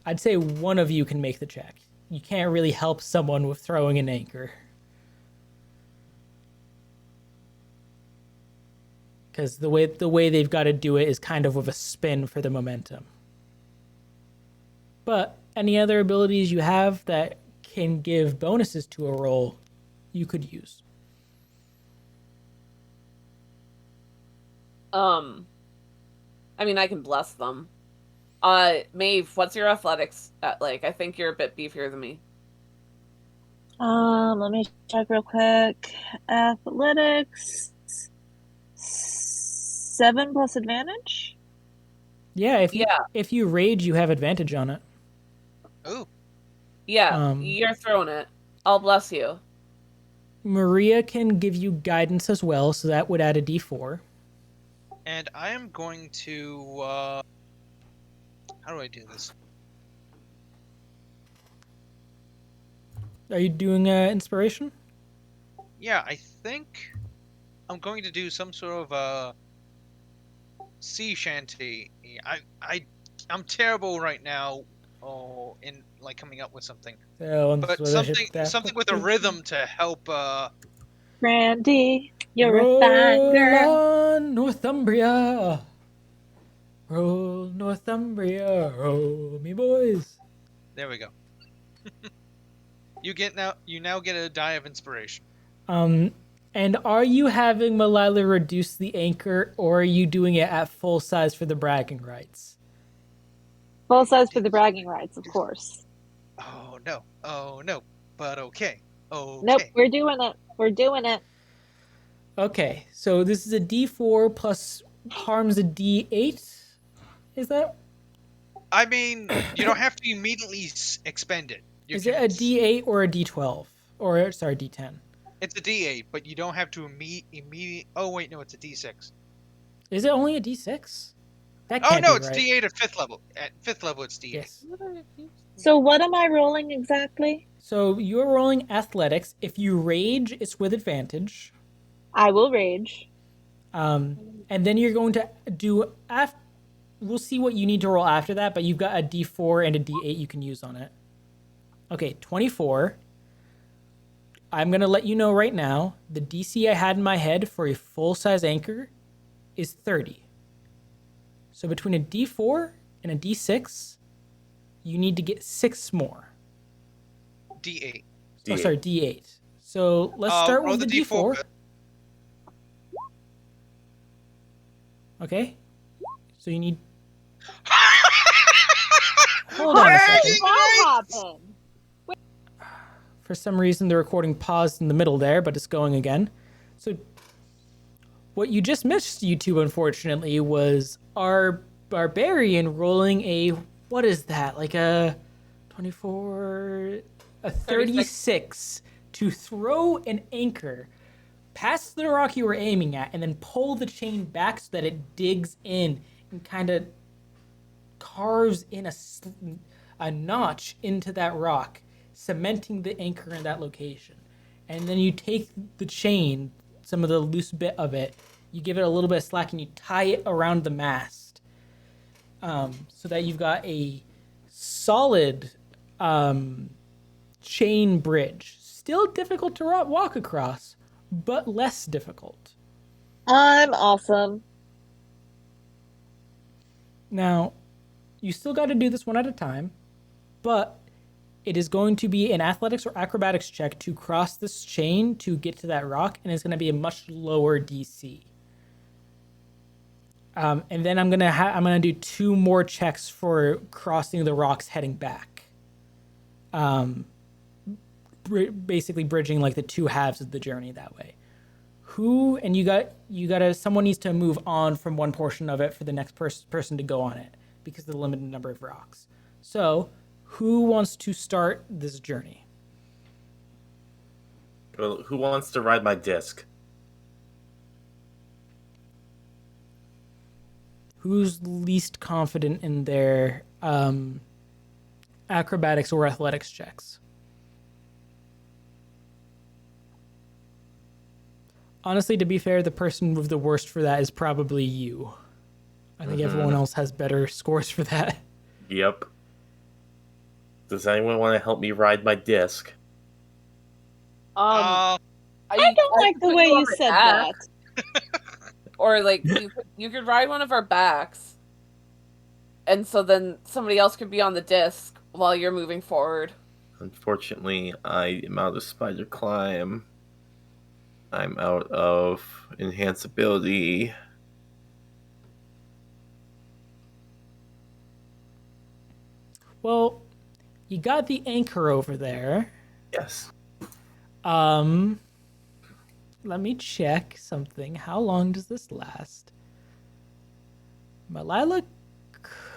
[SPEAKER 1] I'd say one of you can make the check. You can't really help someone with throwing an anchor. Because the way they've got to do it is kind of with a spin for the momentum. But any other abilities you have that can give bonuses to a roll, you could use.
[SPEAKER 4] I mean, I can bless them. Maeve, what's your athletics at like? I think you're a bit beefier than me.
[SPEAKER 3] Let me check real quick. Athletics 7 plus advantage.
[SPEAKER 1] Yeah, if you rage, you have advantage on it.
[SPEAKER 7] Ooh.
[SPEAKER 4] Yeah, you're throwing it. I'll bless you.
[SPEAKER 1] Maria can give you guidance as well, so that would add a d4.
[SPEAKER 7] And I am going to. How do I do this?
[SPEAKER 1] Are you doing inspiration?
[SPEAKER 7] Yeah, I think I'm going to do some sort of sea shanty. I'm terrible right now. Oh, in like coming up with something, but something with a rhythm to help.
[SPEAKER 3] Randy, you're
[SPEAKER 1] Roll
[SPEAKER 3] a fine girl.
[SPEAKER 1] on Northumbria. Roll Northumbria, roll me boys.
[SPEAKER 7] There we go. You now get a die of inspiration.
[SPEAKER 1] And are you having Malila reduce the anchor, or are you doing it at full size for the bragging rights?
[SPEAKER 3] Full size for the bragging rights, of course.
[SPEAKER 7] Oh no, but okay.
[SPEAKER 3] Nope, we're doing it. We're doing it.
[SPEAKER 1] Okay, so this is a d4 plus harm's a d8. Is that?
[SPEAKER 7] I mean, you don't have to immediately expend it.
[SPEAKER 1] Is it a d8 or a d12? Or, sorry, d10?
[SPEAKER 7] It's a d8, but you don't have to immediate. Oh wait, no, it's a d6.
[SPEAKER 1] Is it only a d6? That
[SPEAKER 7] Oh
[SPEAKER 1] can't
[SPEAKER 7] no,
[SPEAKER 1] be
[SPEAKER 7] it's
[SPEAKER 1] right.
[SPEAKER 7] d8 at 5th level. At 5th level, it's d8.
[SPEAKER 1] Yes.
[SPEAKER 3] So what am I rolling exactly?
[SPEAKER 1] So you're rolling athletics. If you rage, it's with advantage.
[SPEAKER 3] I will rage.
[SPEAKER 1] And then you're going to do we'll see what you need to roll after that, but you've got a d4 and a d8 you can use on it. Okay, 24. I'm going to let you know right now, the DC I had in my head for a full-size anchor is 30. So between a d4 and a d6, you need to get 6 more.
[SPEAKER 7] d8.
[SPEAKER 1] Oh, sorry, d8. So let's start with the d4. Okay. So you need... Hold on a second.
[SPEAKER 3] What happened?
[SPEAKER 1] For some reason, the recording paused in the middle there, but it's going again. So what you just missed, YouTube, unfortunately, was our barbarian rolling a... What is that? Like a 24... A 36 to throw an anchor past the rock you were aiming at and then pull the chain back so that it digs in and kind of carves in a notch into that rock, cementing the anchor in that location. And then you take the chain, some of the loose bit of it, you give it a little bit of slack and you tie it around the mast, so that you've got a solid chain bridge. Still difficult to walk across, but less difficult.
[SPEAKER 3] I'm awesome.
[SPEAKER 1] Now, you still got to do this one at a time, but it is going to be an athletics or acrobatics check to cross this chain to get to that rock, and it's going to be a much lower DC. And then I'm gonna do 2 more checks for crossing the rocks heading back. Basically bridging like the 2 halves of the journey that way. and you gotta someone needs to move on from one portion of it for the next person to go on it because of the limited number of rocks. So, who wants to start this journey?
[SPEAKER 5] Well, who wants to ride my disc?
[SPEAKER 1] Who's least confident in their acrobatics or athletics checks? Honestly, to be fair, the person with the worst for that is probably you. I think everyone else has better scores for that.
[SPEAKER 5] Yep. Does anyone want to help me ride my disc?
[SPEAKER 3] I don't like the
[SPEAKER 4] could
[SPEAKER 3] way
[SPEAKER 4] go on
[SPEAKER 3] you
[SPEAKER 4] my
[SPEAKER 3] said
[SPEAKER 4] back,
[SPEAKER 3] that.
[SPEAKER 4] Or like you could ride one of our backs, and so then somebody else could be on the disc while you're moving forward.
[SPEAKER 5] Unfortunately, I am out of spider climb. I'm out of enhance ability.
[SPEAKER 1] Well, you got the anchor over there.
[SPEAKER 5] Yes.
[SPEAKER 1] Let me check something. How long does this last? Malila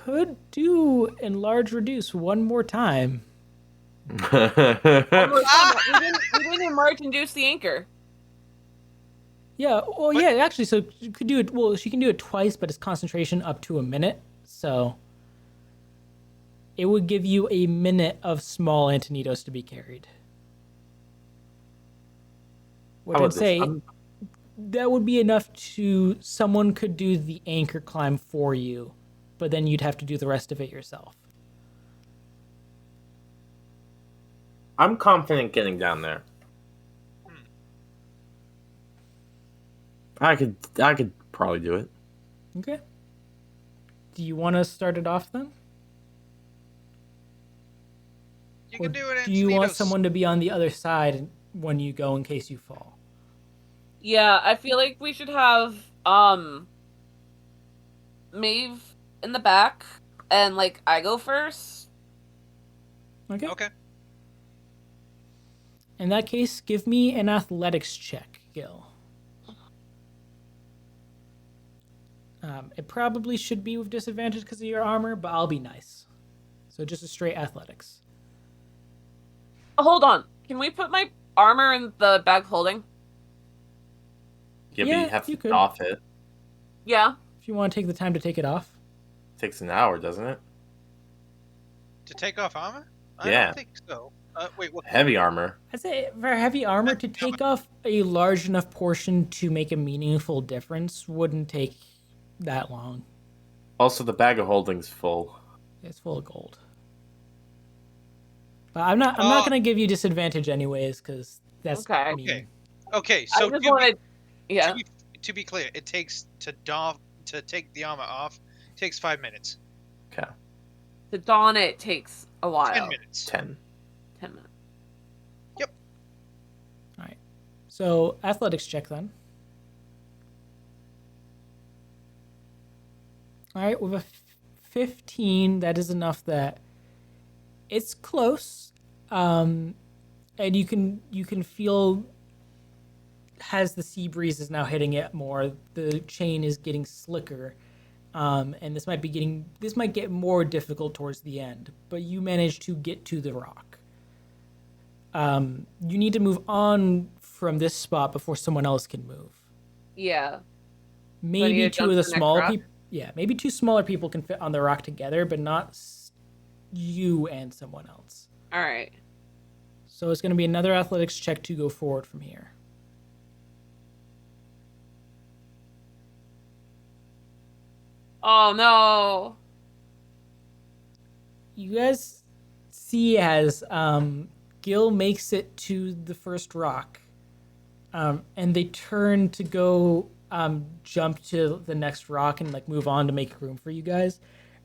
[SPEAKER 1] could do enlarge reduce one more time.
[SPEAKER 4] We didn't enlarge induce the anchor.
[SPEAKER 1] Yeah, well, yeah, actually, so you could do it. Well, she can do it twice, but it's concentration up to a minute. So it would give you a minute of small Antonitos to be carried. Which
[SPEAKER 5] How
[SPEAKER 1] I'd
[SPEAKER 5] about this?
[SPEAKER 1] say that would be enough to someone could do the anchor climb for you, but then you'd have to do the rest of it yourself.
[SPEAKER 5] I'm confident getting down there. I could probably do it.
[SPEAKER 1] Okay. Do you want to start it off then?
[SPEAKER 7] You
[SPEAKER 1] Or
[SPEAKER 7] can do it.
[SPEAKER 1] do you want
[SPEAKER 7] Antonitos.
[SPEAKER 1] someone to be on the other side when you go in case you fall?
[SPEAKER 4] Yeah, I feel like we should have Maeve in the back, and like I go first.
[SPEAKER 1] Okay.
[SPEAKER 7] Okay.
[SPEAKER 1] In that case, give me an athletics check, Gil. It probably should be with disadvantage because of your armor, but I'll be nice. So just a straight athletics.
[SPEAKER 4] Hold on, can we put my armor in the bag of holding?
[SPEAKER 5] Yeah,
[SPEAKER 1] Yeah,
[SPEAKER 5] but you have
[SPEAKER 1] you
[SPEAKER 5] to
[SPEAKER 1] could.
[SPEAKER 5] doff it.
[SPEAKER 4] Yeah.
[SPEAKER 1] If you want to take the time to take it off.
[SPEAKER 5] Takes an hour, doesn't it?
[SPEAKER 7] To take off armor? I
[SPEAKER 5] Yeah.
[SPEAKER 7] don't think so. Wait, what?
[SPEAKER 5] Heavy armor.
[SPEAKER 1] I'd say for heavy armor, to take off a large enough portion to make a meaningful difference wouldn't take that long.
[SPEAKER 5] Also, the bag of holding's full.
[SPEAKER 1] It's full of gold. But I'm not gonna give you disadvantage anyways, because that's
[SPEAKER 4] Okay.
[SPEAKER 1] mean.
[SPEAKER 7] Okay. Okay,
[SPEAKER 4] I
[SPEAKER 7] so
[SPEAKER 4] just wanted. Yeah.
[SPEAKER 7] to be clear, it takes to take the armor off. Takes 5 minutes.
[SPEAKER 5] Okay.
[SPEAKER 4] To don it takes a while.
[SPEAKER 7] 10 minutes.
[SPEAKER 5] 10.
[SPEAKER 4] 10 minutes.
[SPEAKER 1] Alright. So athletics check then. Alright, with a 15, that is enough that it's close. And you can feel as the sea breeze is now hitting it more, the chain is getting slicker. And this might get more difficult towards the end, but you manage to get to the rock. You need to move on from this spot before someone else can move.
[SPEAKER 4] Yeah.
[SPEAKER 1] Maybe
[SPEAKER 4] to
[SPEAKER 1] two
[SPEAKER 4] jump
[SPEAKER 1] of the
[SPEAKER 4] to the next
[SPEAKER 1] smaller
[SPEAKER 4] rock?
[SPEAKER 1] people. Yeah, maybe two smaller people can fit on the rock together, but not you and someone else.
[SPEAKER 4] All right.
[SPEAKER 1] So it's going to be another athletics check to go forward from here.
[SPEAKER 4] Oh no.
[SPEAKER 1] You guys see as Gil makes it to the first rock, and they turn to go jump to the next rock and like move on to make room for you guys,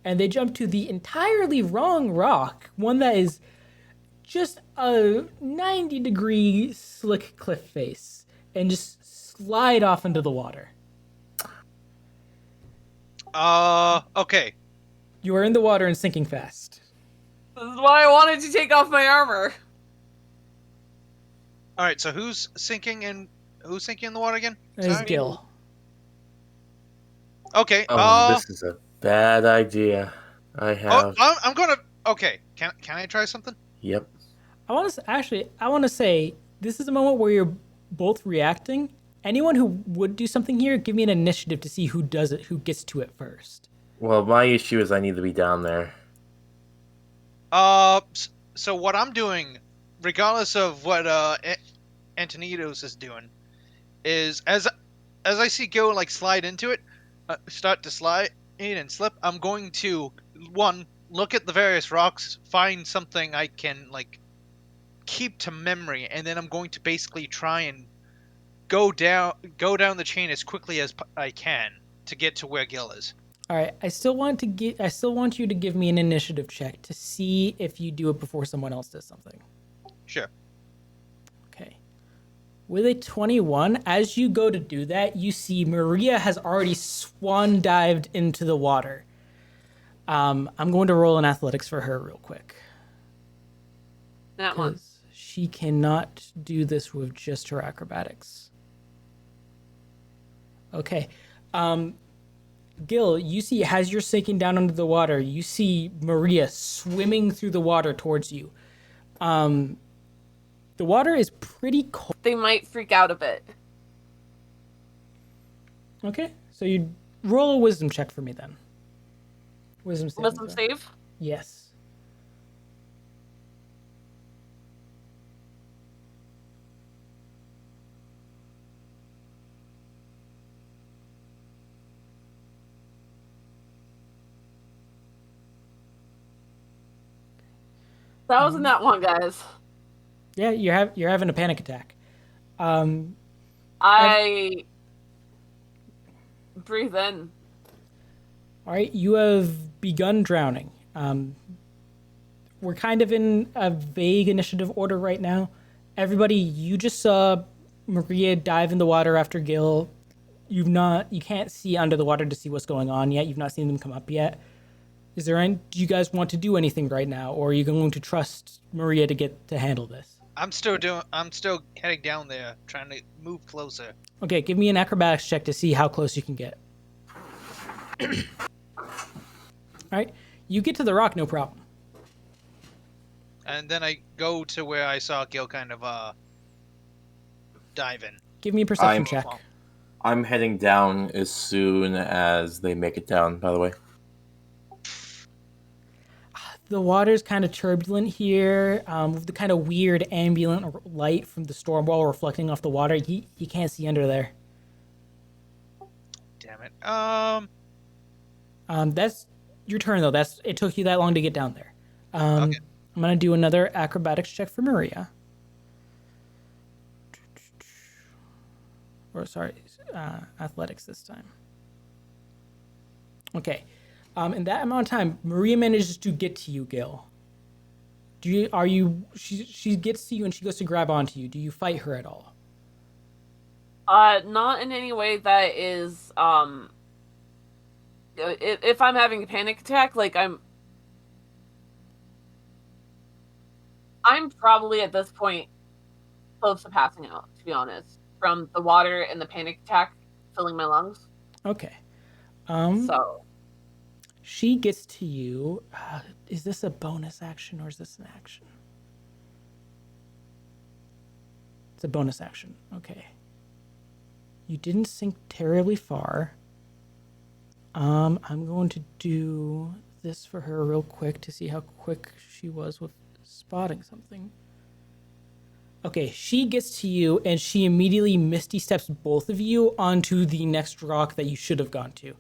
[SPEAKER 1] and they jump to the entirely wrong rock, one that is just a 90-degree slick cliff face, and just slide off into the water.
[SPEAKER 7] Okay.
[SPEAKER 1] You are in the water and sinking fast.
[SPEAKER 4] This is why I wanted to take off my armor.
[SPEAKER 7] All right. So who's sinking and Who's sinking in the water again?
[SPEAKER 1] That is
[SPEAKER 7] Sorry.
[SPEAKER 1] Gil.
[SPEAKER 7] Okay.
[SPEAKER 5] Oh, this is a bad idea. I have.
[SPEAKER 7] I'm gonna. Okay. Can I try something?
[SPEAKER 5] Yep.
[SPEAKER 1] I want to say this is a moment where you're both reacting. Anyone who would do something here, give me an initiative to see who does it, who gets to it first.
[SPEAKER 5] Well, my issue is I need to be down there.
[SPEAKER 7] So what I'm doing, regardless of what Antonitos is doing, is as I see Gil like slide into it, start to slide in and slip, I'm going to look at the various rocks, find something I can like keep to memory, and then I'm going to basically try and go down the chain as quickly as I can to get to where Gil is.
[SPEAKER 1] All right, I still want you to give me an initiative check to see if you do it before someone else does something.
[SPEAKER 7] Sure.
[SPEAKER 1] Okay. With a 21, as you go to do that, you see Maria has already swan dived into the water. I'm going to roll an athletics for her real quick.
[SPEAKER 4] That one.
[SPEAKER 1] Because she cannot do this with just her acrobatics. Okay. Gil, you see, as you're sinking down under the water, you see Maria swimming through the water towards you. The water is pretty cold.
[SPEAKER 4] They might freak out a bit.
[SPEAKER 1] Okay, so you roll a wisdom check for me then. Wisdom save.
[SPEAKER 4] Wisdom save?
[SPEAKER 1] Yes.
[SPEAKER 4] That wasn't that one, guys.
[SPEAKER 1] Yeah, you're having a panic attack.
[SPEAKER 4] I breathe in.
[SPEAKER 1] All right, you have begun drowning. We're kind of in a vague initiative order right now. Everybody, you just saw Maria dive in the water after Gil. You can't see under the water to see what's going on yet. You've not seen them come up yet. Do you guys want to do anything right now, or are you going to trust Maria to handle this?
[SPEAKER 7] I'm still heading down there, trying to move closer.
[SPEAKER 1] Okay, give me an acrobatics check to see how close you can get. All right, you get to the rock, no problem.
[SPEAKER 7] And then I go to where I saw Gil kind of dive in.
[SPEAKER 1] Give me a perception
[SPEAKER 5] I'm-
[SPEAKER 1] check.
[SPEAKER 5] I'm heading down as soon as they make it down, by the way.
[SPEAKER 1] The water's kind of turbulent here. With the kind of weird ambient light from the storm wall reflecting off the water, you can't see under there.
[SPEAKER 7] Damn it.
[SPEAKER 1] That's your turn though. It took you that long to get down there.
[SPEAKER 7] Okay.
[SPEAKER 1] I'm gonna do another acrobatics check for Maria. Or sorry, athletics this time. Okay. In that amount of time, Maria manages to get to you, Gil. She gets to you and she goes to grab onto you. Do you fight her at all?
[SPEAKER 4] Not in any way that is, if I'm having a panic attack, like I'm probably at this point close to passing out, to be honest, from the water and the panic attack filling my lungs.
[SPEAKER 1] Okay.
[SPEAKER 4] So
[SPEAKER 1] She gets to you. Is this a bonus action or is this an action? It's a bonus action. Okay. You didn't sink terribly far. I'm going to do this for her real quick to see how quick she was with spotting something. Okay, she gets to you and she immediately misty steps both of you onto the next rock that you should have gone to.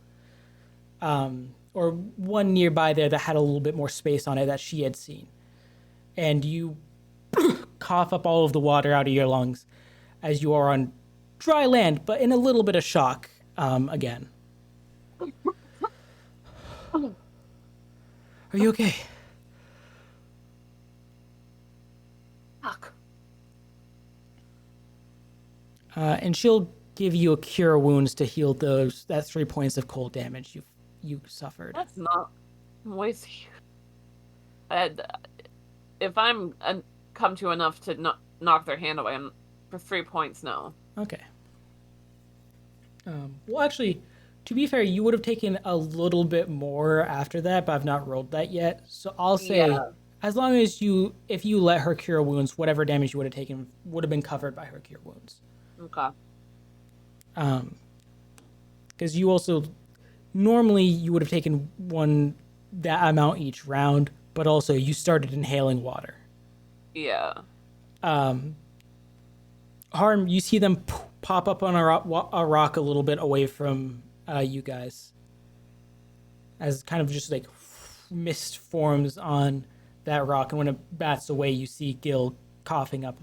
[SPEAKER 1] Or one nearby there that had a little bit more space on it that she had seen. And you cough up all of the water out of your lungs as you are on dry land, but in a little bit of shock again. Are you okay?
[SPEAKER 4] fuck.
[SPEAKER 1] And she'll give you a cure wounds to heal that 3 points of cold damage you suffered.
[SPEAKER 4] That's not wasting. If I'm come to enough to knock their hand away, for 3 points, no.
[SPEAKER 1] Okay. Well, actually, to be fair, you would have taken a little bit more after that, but I've not rolled that yet. So I'll say,
[SPEAKER 4] Yeah.
[SPEAKER 1] as long as if you let her cure wounds, whatever damage you would have taken would have been covered by her cure wounds.
[SPEAKER 4] Okay.
[SPEAKER 1] Because you also normally you would have taken that amount each round, but also you started inhaling water.
[SPEAKER 4] Yeah.
[SPEAKER 1] Harm, you see them pop up on a rock a little bit away from you guys, as kind of just like mist forms on that rock, and when it bats away, you see Gil coughing up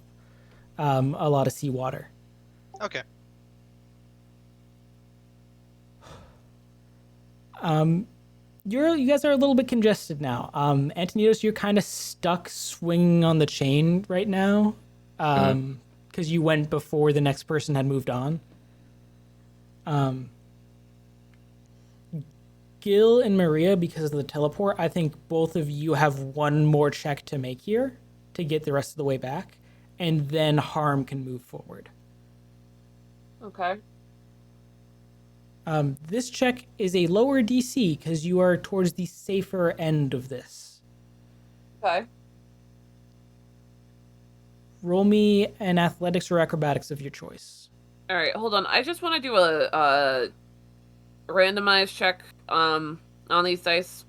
[SPEAKER 1] a lot of seawater.
[SPEAKER 7] Okay.
[SPEAKER 1] You guys are a little bit congested now. Antonitos, you're kind of stuck swinging on the chain right now, because you went before the next person had moved on. Gil and Maria, because of the teleport, I think both of you have one more check to make here to get the rest of the way back, and then Harm can move forward.
[SPEAKER 4] Okay.
[SPEAKER 1] This check is a lower DC because you are towards the safer end of this.
[SPEAKER 4] Okay.
[SPEAKER 1] Roll me an athletics or acrobatics of your choice.
[SPEAKER 4] All right, hold on. I just want to do a randomized check on these dice.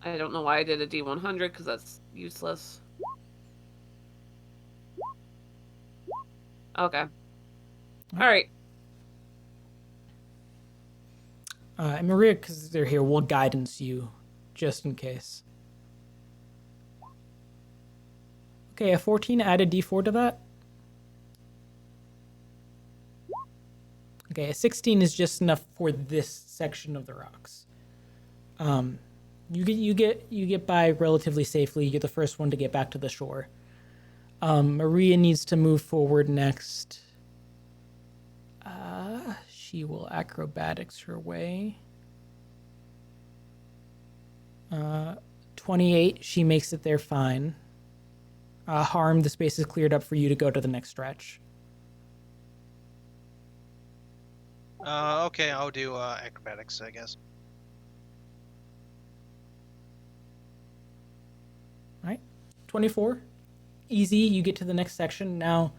[SPEAKER 4] I don't know why I did a D100 because that's useless. Okay. All right.
[SPEAKER 1] And Maria, because they're here, will guidance you just in case. Okay, a 14, add a d4 to that. Okay, a 16 is just enough for this section of the rocks. You get by relatively safely. You get the first one to get back to the shore. Maria needs to move forward next. She will acrobatics her way. 28, she makes it there fine. Harm, the space is cleared up for you to go to the next stretch.
[SPEAKER 7] Okay, I'll do acrobatics, I guess.
[SPEAKER 1] All right, 24. Easy, you get to the next section. Now,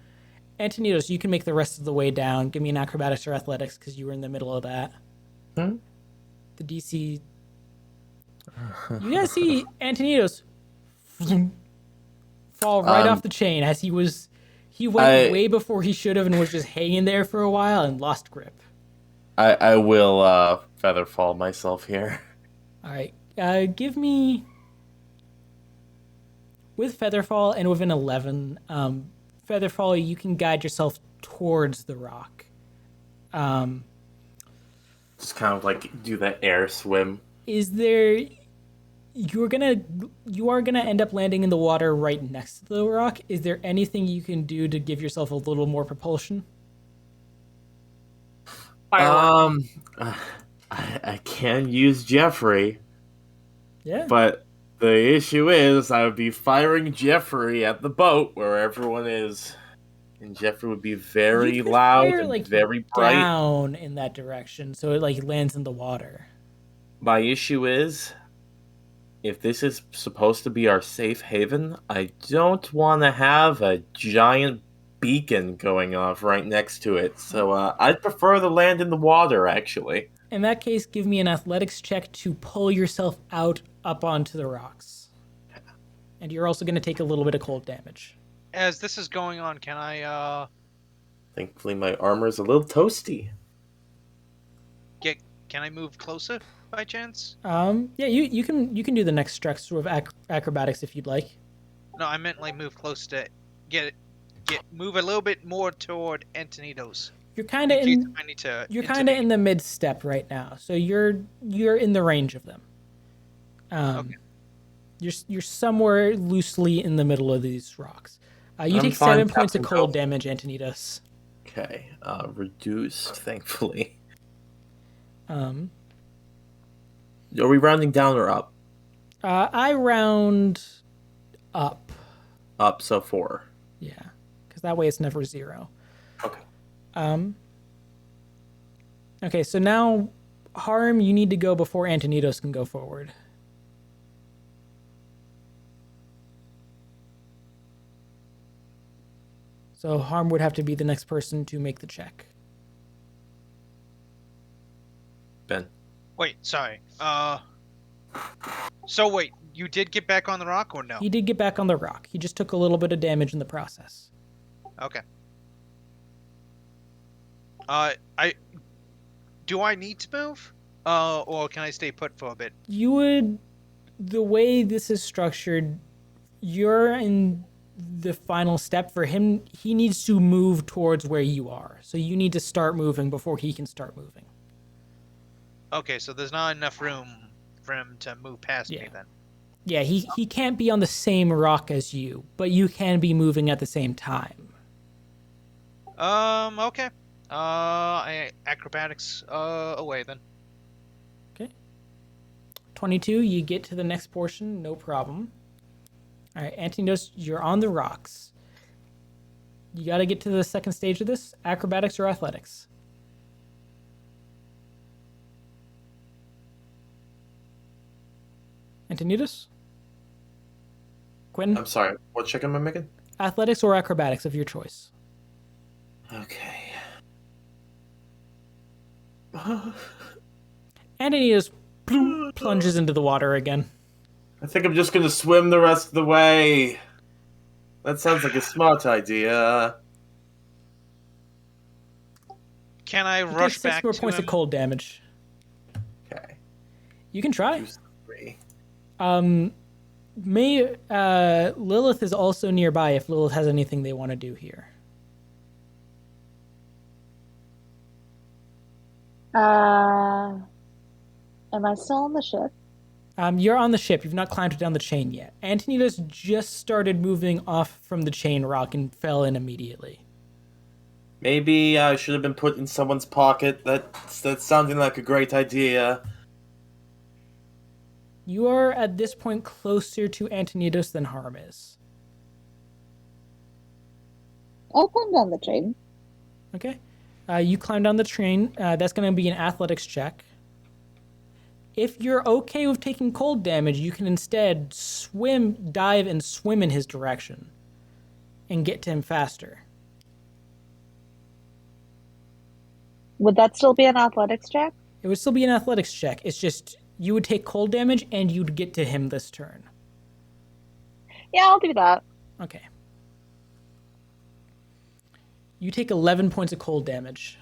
[SPEAKER 1] Antonitos, you can make the rest of the way down. Give me an acrobatics or athletics because you were in the middle of that.
[SPEAKER 5] Hmm?
[SPEAKER 1] The DC. You guys see Antonitos fall right off the chain as he went way before he should have and was just hanging there for a while and lost grip.
[SPEAKER 5] I will feather fall myself here.
[SPEAKER 1] All right, give me with Featherfall and with an 11. Featherfall, you can guide yourself towards the rock.
[SPEAKER 5] Just kind of like do that air swim.
[SPEAKER 1] Is there? You are gonna end up landing in the water right next to the rock. Is there anything you can do to give yourself a little more propulsion?
[SPEAKER 4] Firework.
[SPEAKER 5] I can use Jeffrey,
[SPEAKER 1] Yeah.
[SPEAKER 5] but the issue is I would be firing Jeffrey at the boat where everyone is, and Jeffrey would be very
[SPEAKER 1] You could
[SPEAKER 5] loud
[SPEAKER 1] fire,
[SPEAKER 5] and very bright.
[SPEAKER 1] down in that direction, so it like lands in the water.
[SPEAKER 5] My issue is, if this is supposed to be our safe haven, I don't want to have a giant beacon going off right next to it. So I'd prefer to land in the water, actually.
[SPEAKER 1] In that case, give me an athletics check to pull yourself out up onto the rocks. And you're also going to take a little bit of cold damage.
[SPEAKER 7] As this is going on, can I
[SPEAKER 5] Thankfully, my armor's a little toasty.
[SPEAKER 7] can I move closer by chance?
[SPEAKER 1] Yeah, you can do the next stretch sort of acrobatics if you'd like.
[SPEAKER 7] No, I meant like move close to move a little bit more toward Antonitos.
[SPEAKER 1] You're kind of
[SPEAKER 7] In case
[SPEAKER 1] in
[SPEAKER 7] I need to
[SPEAKER 1] you're kind of in the mid step right now, so you're in the range of them.
[SPEAKER 7] Okay.
[SPEAKER 1] You're somewhere loosely in the middle of these rocks. You
[SPEAKER 5] I'm
[SPEAKER 1] take
[SPEAKER 5] fine,
[SPEAKER 1] 7 points of
[SPEAKER 5] Captain
[SPEAKER 1] cold
[SPEAKER 5] Cold.
[SPEAKER 1] damage, Antonitos.
[SPEAKER 5] Okay, reduced, thankfully.
[SPEAKER 1] Are
[SPEAKER 5] Are we rounding down or up?
[SPEAKER 1] I round up.
[SPEAKER 5] up, so 4.
[SPEAKER 1] Yeah, because that way it's never 0.
[SPEAKER 5] Okay.
[SPEAKER 1] Okay, so now, Harm, you need to go before Antonitos can go forward. So Harm would have to be the next person to make the check.
[SPEAKER 5] Ben.
[SPEAKER 7] Wait, sorry. So wait, you did get back on the rock or no?
[SPEAKER 1] He did get back on the rock. He just took a little bit of damage in the process.
[SPEAKER 7] Okay. Do I need to move? Or can I stay put for a bit?
[SPEAKER 1] You would, the way this is structured, you're in the final step for him. He needs to move towards where you are. So you need to start moving before he can start moving.
[SPEAKER 7] Okay, so there's not enough room for him to move past me
[SPEAKER 1] Yeah.
[SPEAKER 7] then.
[SPEAKER 1] Yeah, he can't be on the same rock as you, but you can be moving at the same time.
[SPEAKER 7] Okay. Acrobatics away then.
[SPEAKER 1] 22, you get to the next portion, no problem. All right, Antonidos, you're on the rocks. You got to get to the second stage of this, acrobatics or athletics. Antonidos? Quinn?
[SPEAKER 5] I'm sorry, what check am I making?
[SPEAKER 1] Athletics or acrobatics of your choice.
[SPEAKER 5] Okay.
[SPEAKER 1] Antonidos plunges into the water again.
[SPEAKER 5] I think I'm just gonna swim the rest of the way. That sounds like a smart idea.
[SPEAKER 7] Can I
[SPEAKER 1] You
[SPEAKER 7] rush
[SPEAKER 1] take 6
[SPEAKER 7] back
[SPEAKER 1] more
[SPEAKER 7] to
[SPEAKER 1] points
[SPEAKER 7] him?
[SPEAKER 1] of cold damage.
[SPEAKER 5] Okay.
[SPEAKER 1] You can try.
[SPEAKER 5] 2, 3.
[SPEAKER 1] Lilith is also nearby if Lilith has anything they want to do here.
[SPEAKER 3] Am I still on the ship?
[SPEAKER 1] You're on the ship. You've not climbed down the chain yet. Antonidos just started moving off from the chain rock and fell in immediately.
[SPEAKER 5] Maybe I should have been put in someone's pocket. That's sounding like a great idea.
[SPEAKER 1] You are at this point closer to Antonidos than Harm is.
[SPEAKER 3] I'll climb down the chain.
[SPEAKER 1] Okay. You climb down the train. That's going to be an athletics check. If you're okay with taking cold damage, you can instead dive and swim in his direction and get to him faster.
[SPEAKER 3] Would that still be an athletics check?
[SPEAKER 1] It would still be an athletics check. It's just you would take cold damage and you'd get to him this turn.
[SPEAKER 3] Yeah, I'll do that.
[SPEAKER 1] Okay. You take 11 points of cold damage.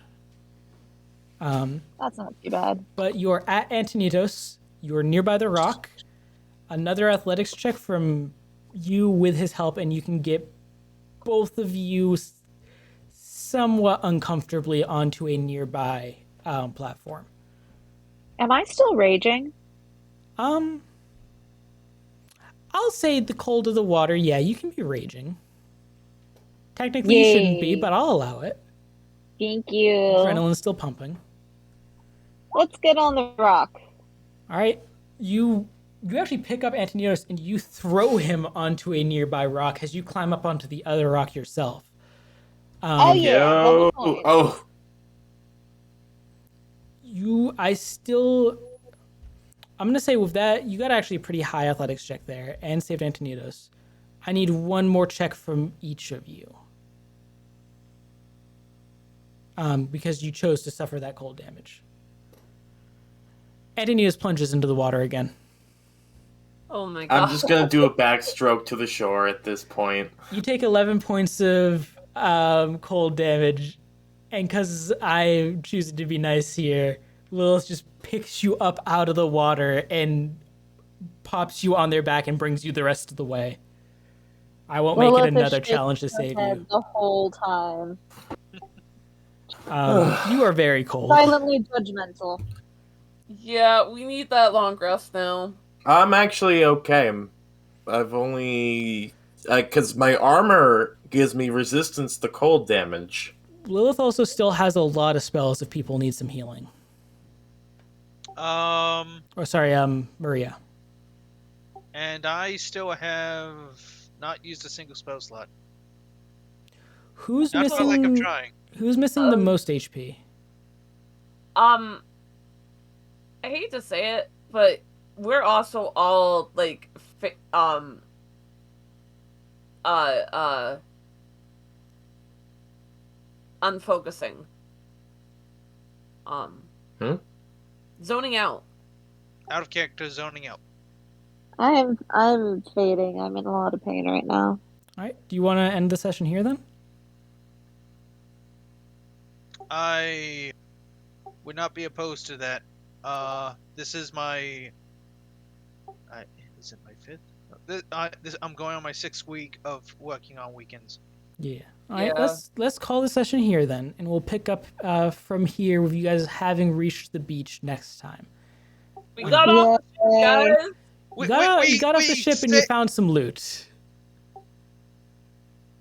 [SPEAKER 3] That's not too bad.
[SPEAKER 1] But you're at Antonidos. You're nearby the rock. Another athletics check from you with his help, and you can get both of you somewhat uncomfortably onto a nearby platform.
[SPEAKER 3] Am I still raging?
[SPEAKER 1] I'll say the cold of the water, yeah, you can be raging. Technically you shouldn't be,
[SPEAKER 3] Yay.
[SPEAKER 1] but I'll allow it.
[SPEAKER 3] Thank you.
[SPEAKER 1] Adrenaline's still pumping.
[SPEAKER 3] Let's get on the rock.
[SPEAKER 1] All right, you actually pick up Antonidos and you throw him onto a nearby rock as you climb up onto the other rock yourself.
[SPEAKER 3] Oh, yeah.
[SPEAKER 5] Yo!
[SPEAKER 3] double point.
[SPEAKER 5] Oh!
[SPEAKER 1] I'm gonna say with that, you got actually a pretty high athletics check there and saved Antonidos. I need one more check from each of you. Because you chose to suffer that cold damage. Antonidos plunges into the water again.
[SPEAKER 4] Oh my god.
[SPEAKER 5] I'm just gonna do a backstroke to the shore at this point.
[SPEAKER 1] You take 11 points of cold damage, and because I choose to be nice here, Lilith just picks you up out of the water and pops you on their back and brings you the rest of the way. I won't make it
[SPEAKER 3] Lilith is
[SPEAKER 1] another
[SPEAKER 3] shaking
[SPEAKER 1] challenge to
[SPEAKER 3] her
[SPEAKER 1] save
[SPEAKER 3] head
[SPEAKER 1] you.
[SPEAKER 3] the whole time.
[SPEAKER 1] You are very cold.
[SPEAKER 3] Silently judgmental.
[SPEAKER 4] Yeah, we need that long rest now.
[SPEAKER 5] I'm actually okay. I've only... Because my armor gives me resistance to cold damage.
[SPEAKER 1] Lilith also still has a lot of spells if people need some healing.
[SPEAKER 7] Um,
[SPEAKER 1] Or sorry, Maria.
[SPEAKER 7] and I still have not used a single spell slot.
[SPEAKER 1] Who's
[SPEAKER 7] Not for lack of
[SPEAKER 1] missing?
[SPEAKER 7] trying.
[SPEAKER 1] Who's missing the most HP?
[SPEAKER 4] I hate to say it, but we're also all like unfocusing. Zoning out.
[SPEAKER 7] Out of character, zoning out.
[SPEAKER 3] I'm fading. I'm in a lot of pain right now.
[SPEAKER 1] All right. Do you want to end the session here then?
[SPEAKER 7] I would not be opposed to that. This is my. Is it my 5th? I'm going on my 6th week of working on weekends.
[SPEAKER 1] Yeah. All right.
[SPEAKER 4] Yeah.
[SPEAKER 1] Let's call the session here then, and we'll pick up from here with you guys having reached the beach next time.
[SPEAKER 4] We got off, guys.
[SPEAKER 1] You got off the ship and you found some loot.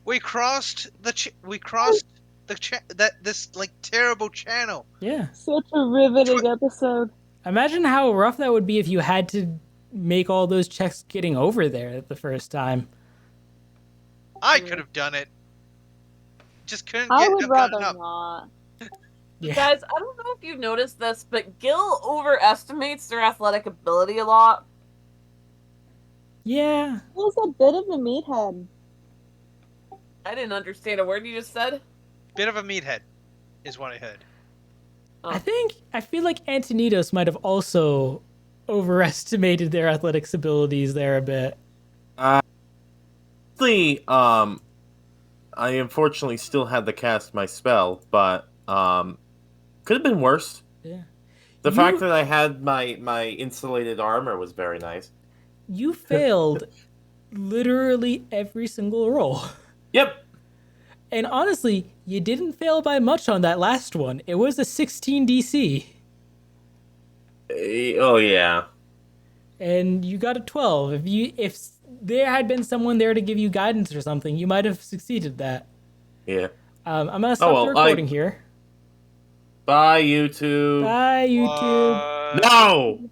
[SPEAKER 7] We crossed this like terrible channel.
[SPEAKER 1] Yeah.
[SPEAKER 3] Such a riveting episode.
[SPEAKER 1] Imagine how rough that would be if you had to make all those checks getting over there the first time.
[SPEAKER 7] I could have done it. Just couldn't
[SPEAKER 3] I
[SPEAKER 7] get
[SPEAKER 3] would
[SPEAKER 7] up
[SPEAKER 3] rather
[SPEAKER 7] enough.
[SPEAKER 3] not.
[SPEAKER 1] Yeah.
[SPEAKER 4] Guys, I don't know if you've noticed this, but Gil overestimates their athletic ability a lot.
[SPEAKER 1] Yeah.
[SPEAKER 3] He was a bit of a meathead.
[SPEAKER 4] I didn't understand a word you just said.
[SPEAKER 7] Bit of a meathead, is what I heard.
[SPEAKER 1] I feel like Antonitos might have also overestimated their athletics abilities there a bit.
[SPEAKER 5] I unfortunately still had to cast my spell, but could have been worse.
[SPEAKER 1] Yeah.
[SPEAKER 5] The fact that I had my insulated armor was very nice.
[SPEAKER 1] You failed literally every single roll.
[SPEAKER 5] Yep.
[SPEAKER 1] And honestly, you didn't fail by much on that last one. It was a 16 DC.
[SPEAKER 5] Oh yeah.
[SPEAKER 1] And you got a 12. If there had been someone there to give you guidance or something, you might have succeeded that.
[SPEAKER 5] Yeah.
[SPEAKER 1] I'm gonna stop the recording here.
[SPEAKER 5] Bye, YouTube.
[SPEAKER 1] Bye, YouTube.
[SPEAKER 5] No!